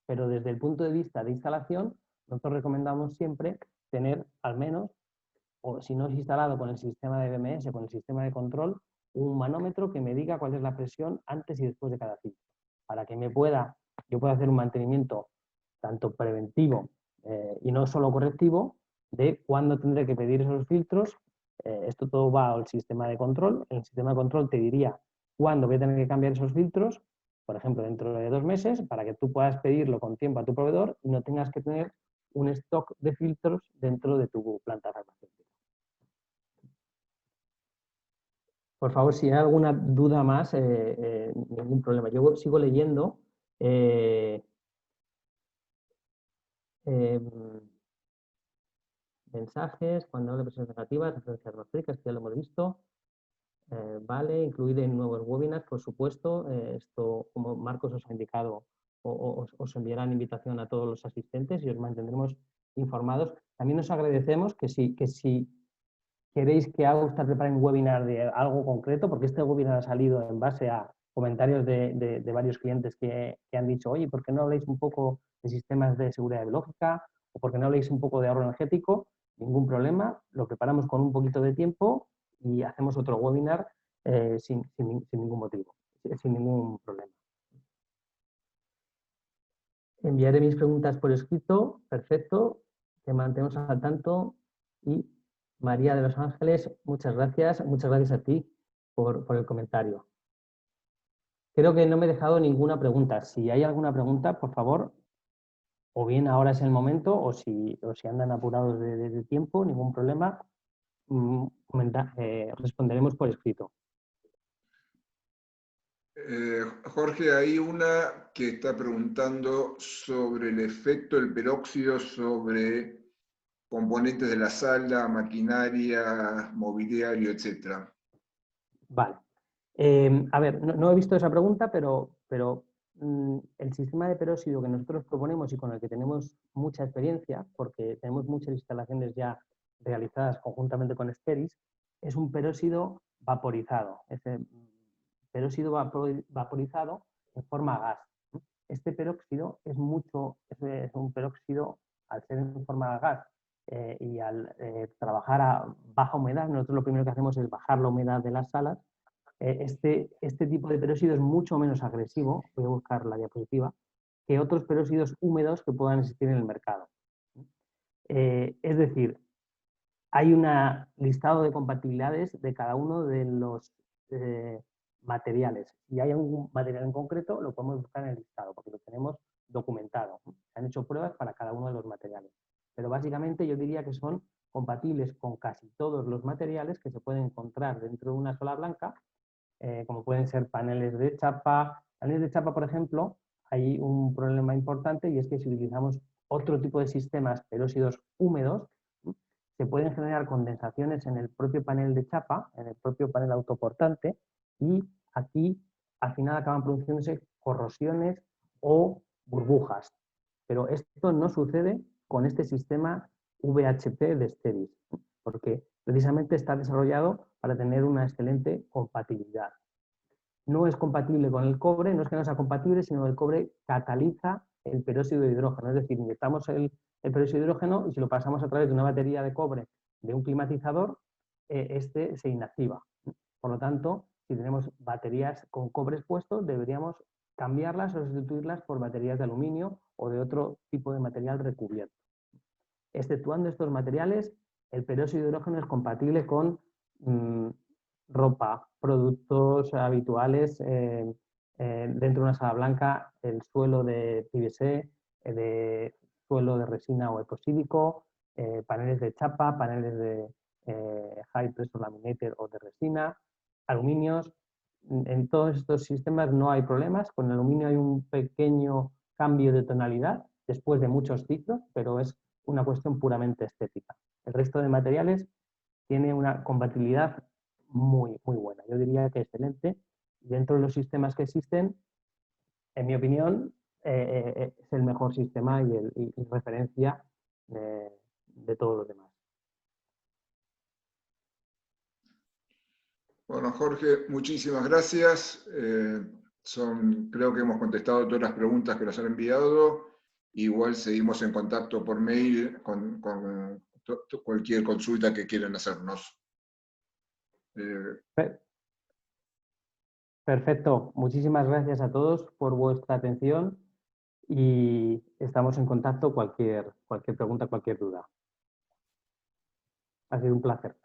Pero desde el punto de vista de instalación, nosotros recomendamos siempre tener al menos, o si no es instalado con el sistema de BMS, con el sistema de control, un manómetro que me diga cuál es la presión antes y después de cada filtro, para que yo pueda hacer un mantenimiento tanto preventivo y no solo correctivo, de cuándo tendré que pedir esos filtros. Esto todo va al sistema de control. El sistema de control te diría cuándo voy a tener que cambiar esos filtros, por ejemplo, dentro de 2 meses, para que tú puedas pedirlo con tiempo a tu proveedor y no tengas que tener un stock de filtros dentro de tu planta farmacéutica. Por favor, si hay alguna duda más, ningún problema. Yo sigo leyendo. Mensajes, cuando habla de presiones negativas, referencias atmosféricas, que ya lo hemos visto. Vale, incluir en nuevos webinars, por supuesto. Esto, como Marcos os ha indicado, os enviarán invitación a todos los asistentes y os mantendremos informados. También os agradecemos que si queréis que Austar prepare un webinar de algo concreto, porque este webinar ha salido en base a comentarios de varios clientes que han dicho, oye, ¿por qué no habláis un poco de sistemas de seguridad biológica? ¿O por qué no habláis un poco de ahorro energético? Ningún problema, lo preparamos con un poquito de tiempo y hacemos otro webinar sin ningún motivo, sin ningún problema. Enviaré mis preguntas por escrito, perfecto, te mantenemos al tanto. Y María de Los Ángeles, muchas gracias a ti por el comentario. Creo que no me he dejado ninguna pregunta. Si hay alguna pregunta, por favor, o bien ahora es el momento, o si andan apurados de tiempo, ningún problema, responderemos por escrito. Jorge, hay una que está preguntando sobre el efecto del peróxido sobre componentes de la sala, maquinaria, mobiliario, etc. Vale. A ver, no he visto esa pregunta, pero el sistema de peróxido que nosotros proponemos y con el que tenemos mucha experiencia, porque tenemos muchas instalaciones ya realizadas conjuntamente con Steris, es un peróxido vaporizado. Ese peróxido vaporizado en forma gas. Este peróxido es un peróxido, al ser en forma gas y al trabajar a baja humedad, nosotros lo primero que hacemos es bajar la humedad de las salas. Este tipo de peróxido es mucho menos agresivo, voy a buscar la diapositiva, que otros peróxidos húmedos que puedan existir en el mercado. Es decir, hay un listado de compatibilidades de cada uno de los materiales. Si hay algún material en concreto, lo podemos buscar en el listado, porque lo tenemos documentado. Se han hecho pruebas para cada uno de los materiales. Pero básicamente yo diría que son compatibles con casi todos los materiales que se pueden encontrar dentro de una sola blanca, como pueden ser paneles de chapa. Paneles de chapa, por ejemplo, hay un problema importante y es que si utilizamos otro tipo de sistemas peróxidos húmedos, se pueden generar condensaciones en el propio panel de chapa, en el propio panel autoportante, y aquí al final acaban produciéndose corrosiones o burbujas. Pero esto no sucede con este sistema VHP de Steris, porque precisamente está desarrollado para tener una excelente compatibilidad. No es compatible con el cobre, no es que no sea compatible, sino que el cobre cataliza el peróxido de hidrógeno, es decir, inyectamos el peróxido de hidrógeno y si lo pasamos a través de una batería de cobre de un climatizador, este se inactiva. Por lo tanto, si tenemos baterías con cobre expuesto, deberíamos cambiarlas o sustituirlas por baterías de aluminio o de otro tipo de material recubierto. Exceptuando estos materiales, el peróxido de hidrógeno es compatible con ropa, productos habituales dentro de una sala blanca, el suelo de PVC, de suelo de resina o eposílico, paneles de chapa, paneles de high pressure laminated o de resina, aluminios. En todos estos sistemas no hay problemas. Con el aluminio hay un pequeño cambio de tonalidad después de muchos ciclos, pero es una cuestión puramente estética. El resto de materiales tiene una compatibilidad muy buena. Yo diría que excelente. Dentro de los sistemas que existen, en mi opinión, es el mejor sistema y referencia de todos los demás. Bueno, Jorge, muchísimas gracias. Creo que hemos contestado todas las preguntas que nos han enviado. Igual seguimos en contacto por mail con cualquier consulta que quieran hacernos. Perfecto. Muchísimas gracias a todos por vuestra atención y estamos en contacto cualquier pregunta, cualquier duda. Ha sido un placer.